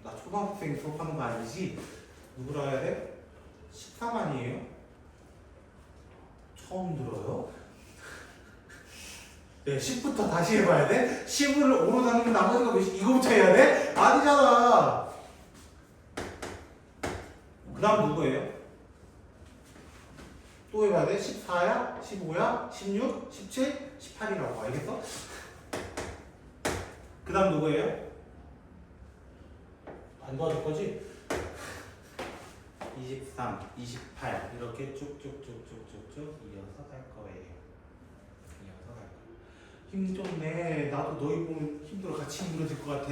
나 초등학생 수업하는 거 아니지? 누구라 해야 돼? 13 아니에요? 처음 들어요? 네, 10부터 다시 해봐야 돼? 10을 5로 나누면 나머지가 몇이? 이거부터 해야 돼? 아니잖아. 그 다음 누구예요? 또 해봐야 돼? 14야? 15야? 16? 17? 18이라고 알겠어? 그 다음 누구예요? 안 도와줄 거지? 23, 28 이렇게 쭉쭉쭉쭉쭉쭉 이어서 갈 거예요. 이어서 갈 거예요. 힘 좀 내. 나도 너희 보면 힘들어 같이 힘들어질 것 같아.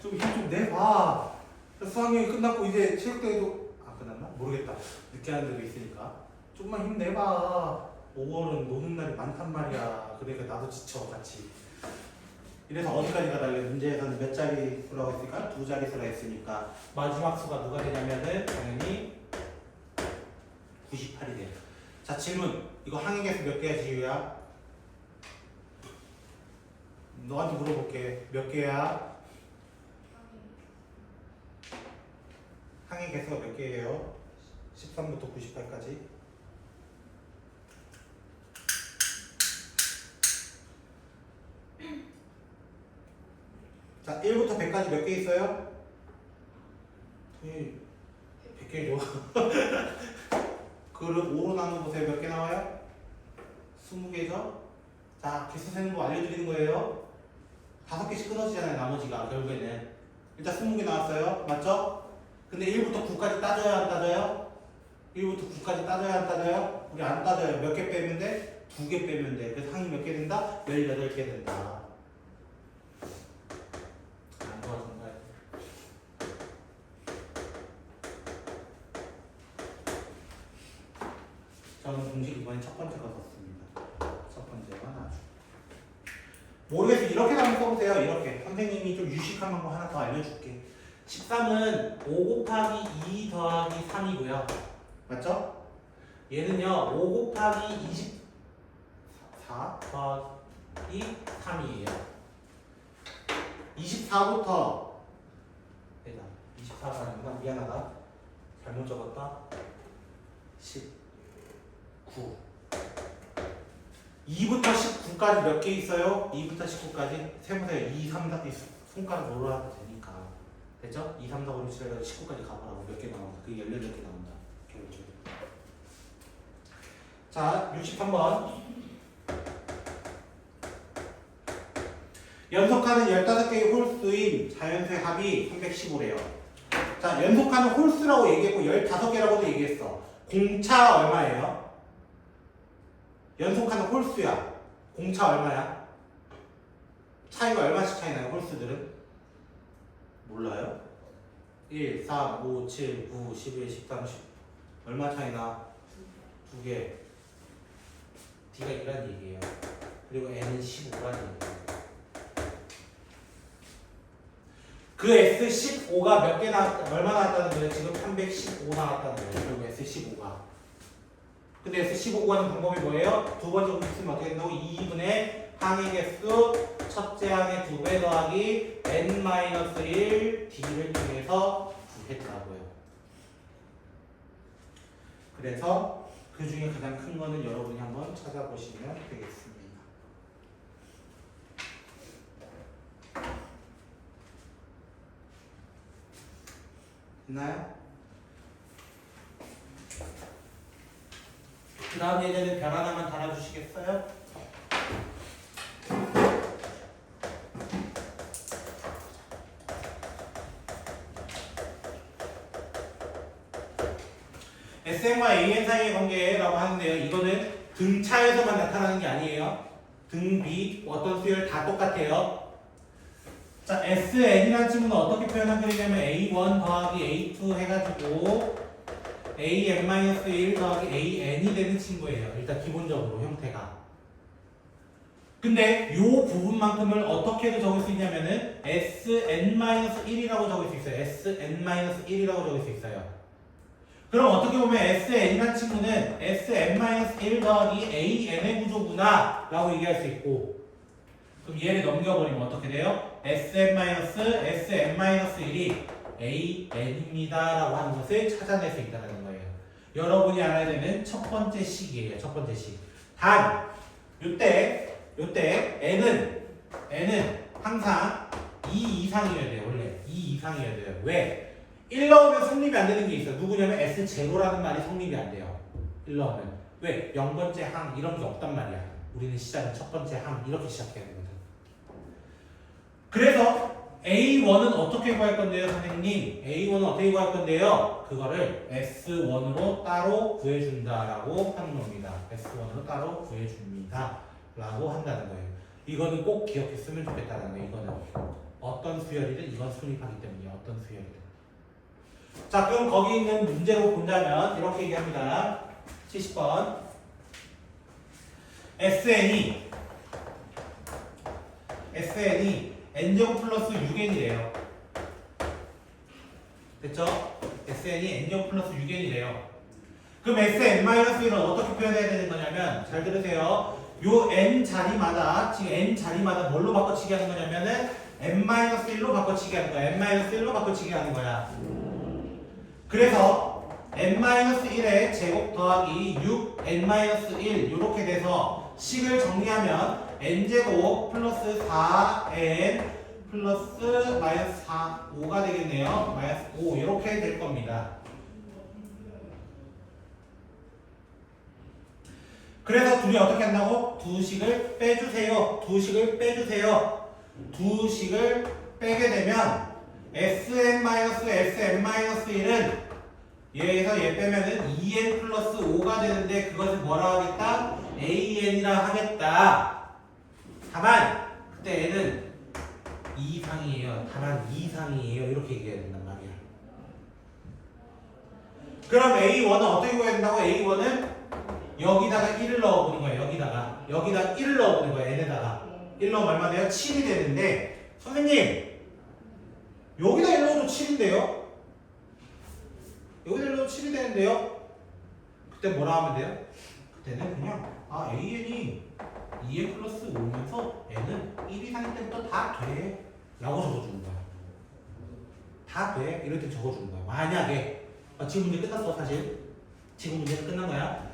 좀 힘 좀 내봐. 수학여행이 끝났고 이제 체육대회도 끝났나? 모르겠다. 늦게 하는 데도 있으니까 좀만 힘내봐. 5월은 노는 날이 많단 말이야. 그러니까 나도 지쳐 같이. 이래서 어디까지 가달래? 문제에서는 몇 자리 수라고 했으니까 2자리 수라 했으니까 마지막 수가 누가 되냐면은 당연히 98이 돼요. 자 질문. 이거 항해계수 몇 개야 지우야? 너한테 물어볼게. 몇 개야? 항해 개수가 몇 개예요? 13부터 98까지. 자, 1부터 100까지 몇 개 있어요? 100개죠. 그걸 5로 나누면 보세요. 몇 개 나와요? 20개죠? 자, 개수 세는 거 알려드리는 거예요. 5개씩 끊어지잖아요. 나머지가 결국에는. 일단 20개 나왔어요. 맞죠? 근데 1부터 9까지 따져요, 안 따져요? 1부터 9까지 따져요, 안 따져요? 우리 안 따져요. 몇 개 빼면 돼? 2개 빼면 돼. 그래서 항이 몇 개 된다? 18개 된다. 안 도와준다. 저는 공식 이번에 첫 번째 거 썼습니다. 첫 번째가 나중. 모르겠어. 이렇게 한번 써보세요. 이렇게. 선생님이 좀 유식한 방법 하나 더 알려줄게. 13은 5 곱하기 2 더하기 3이고요. 맞죠? 얘는요 5 곱하기 24 더하기 3이에요. 24부터 24가 아니구나. 미안하다. 잘못 적었다. 19 2부터 19까지 몇 개 있어요? 2부터 19까지 세보세요. 2, 3, 4 손가락 놀아도 되니까. 됐죠? 2, 3, 4, 5, 6, 7, 8, 19까지 가보라고. 몇 개 나온다. 그게 18개 나온다. 결국에. 자, 63번. 연속하는 15개의 홀수인 자연수의 합이 315래요. 자, 연속하는 홀수라고 얘기했고 15개라고도 얘기했어. 공차 얼마예요? 연속하는 홀수야. 공차 얼마야? 차이가 얼마씩 차이 나요? 홀수들은? 몰라요? 1, 3, 5, 7, 9, 11, 13, 10 얼마 차이 나? 2개. D가 2란 얘기예요. 그리고 N은 15란 얘기예요. 그 S15가 몇 개 얼마 나왔다는 거예요? 지금 315 나왔다는 거예요. 결국 S15가. 근데 S15 구하는 방법이 뭐예요? 두 번째 공식 쓰면 어떻게 된다고? 2분의 항의 개수 첫째 항의 2배 더하기 n-1 d를 통해서 구했다고요. 그래서 그 중에 가장 큰 거는 여러분이 한번 찾아보시면 되겠습니다. 있나요? 그 다음 예제는 별 하나만 달아주시겠어요? SN과 AN 사이의 관계라고 하는데요. 이거는 등차에서만 나타나는 게 아니에요. 등, 비, 어떤 수열 다 똑같아요. 자, SN이라는 친구는 어떻게 표현한 그리냐면 A1 더하기 A2 해가지고 AN-1 더하기 AN이 되는 친구예요. 일단 기본적으로 형태가. 근데 요 부분만큼을 어떻게도 적을 수 있냐면은 SN-1이라고 적을 수 있어요. SN-1이라고 적을 수 있어요. 그럼 어떻게 보면 SN이라는 친구는 SN-1 더하기 AN의 구조구나 라고 얘기할 수 있고, 그럼 얘를 넘겨버리면 어떻게 돼요? SM-1이 AN입니다 라고 하는 것을 찾아낼 수 있다는 거예요. 여러분이 알아야 되는 첫 번째 식이에요. 첫 번째 식. 단 요때 N은 항상 2 이상이어야 돼요. 원래 2 이상이어야 돼요. 왜? 1 넣으면 성립이 안 되는 게 있어요. 누구냐면 S0라는 말이 성립이 안 돼요. 1 넣으면. 왜? 0번째 항 이런 게 없단 말이야. 우리는 시작은 첫 번째 항 이렇게 시작해야 되거든. 그래서 A1은 어떻게 구할 건데요, 선생님? A1은 어떻게 구할 건데요? 그거를 S1으로 따로 구해준다라고 하는 겁니다. S1으로 따로 구해줍니다. 라고 한다는 거예요. 이거는 꼭 기억했으면 좋겠다는 거. 이거는 어떤 수열이든 이건 수립하기 때문이야. 어떤 수열이든. 자, 그럼 거기 있는 문제로 본다면 이렇게 얘기합니다. 70번 SN이 n제곱 플러스 6n이래요. 됐죠? SN이 n제곱 플러스 6n이래요. 그럼 SN-1은 어떻게 표현해야 되는 거냐면 잘 들으세요. 요 n 자리마다 지금 n 자리마다 뭘로 바꿔치기 하는 거냐면은 n-1로 바꿔치기 하는 거야. n-1로 바꿔치기 하는 거야. 그래서 n-1의 제곱 더하기 6n-1 이렇게 돼서 식을 정리하면 n제곱 플러스 4n 플러스 마이너스 4, 5가 되겠네요. 마이너스 5 이렇게 될 겁니다. 그래서 둘이 어떻게 한다고? 두 식을 빼주세요. 두 식을 빼주세요. 두 식을 빼게 되면 Sn-Sn-1은 얘에서 얘 빼면은 2n 플러스 5가 되는데 그것을 뭐라 하겠다? AN이라 하겠다. 다만 그때 n은 2 이상이에요. 다만 2 이상이에요. 이렇게 얘기해야 된단 말이야. 그럼 A1은 어떻게 구해야 된다고? A1은 여기다가 1을 넣어보는 거예요. 여기다가 1을 넣어보는 거예요. n에다가 1 넣으면 얼마 돼요? 7이 되는데 선생님 여기다 1 넣어도 7인데요? 여기다 1 넣어도 7이 되는데요? 그때 뭐라 하면 돼요? 그때는 그냥 AN이 2n 플러스 5면서 n은 1 이상일 때부터 다 돼 라고 적어주는 거야. 다 돼 이럴 때 적어주는 거야. 만약에 지금 문제 끝났어. 사실 지금 문제는 끝난 거야.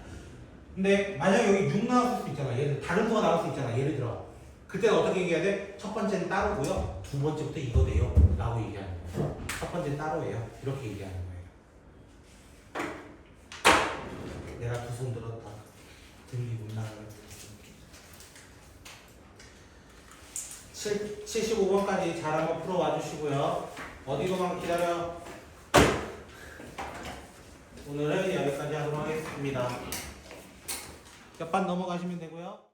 근데 만약에 여기 6 나올 수도 있잖아. 예를 들어 다른 수가 나올 수 있잖아. 예를 들어 그때는 어떻게 얘기해야 돼? 첫 번째는 따로고요. 두 번째부터 이거 돼요 라고 얘기하는 거예요. 첫 번째는 따로예요. 이렇게 얘기하는 거예요. 내가 두 손 들었다. 등기 못 나가는 75번까지 잘 한번 풀어와 주시고요. 어디로만 기다려. 오늘은 여기까지 하도록 하겠습니다. 몇 반 넘어가시면 되고요.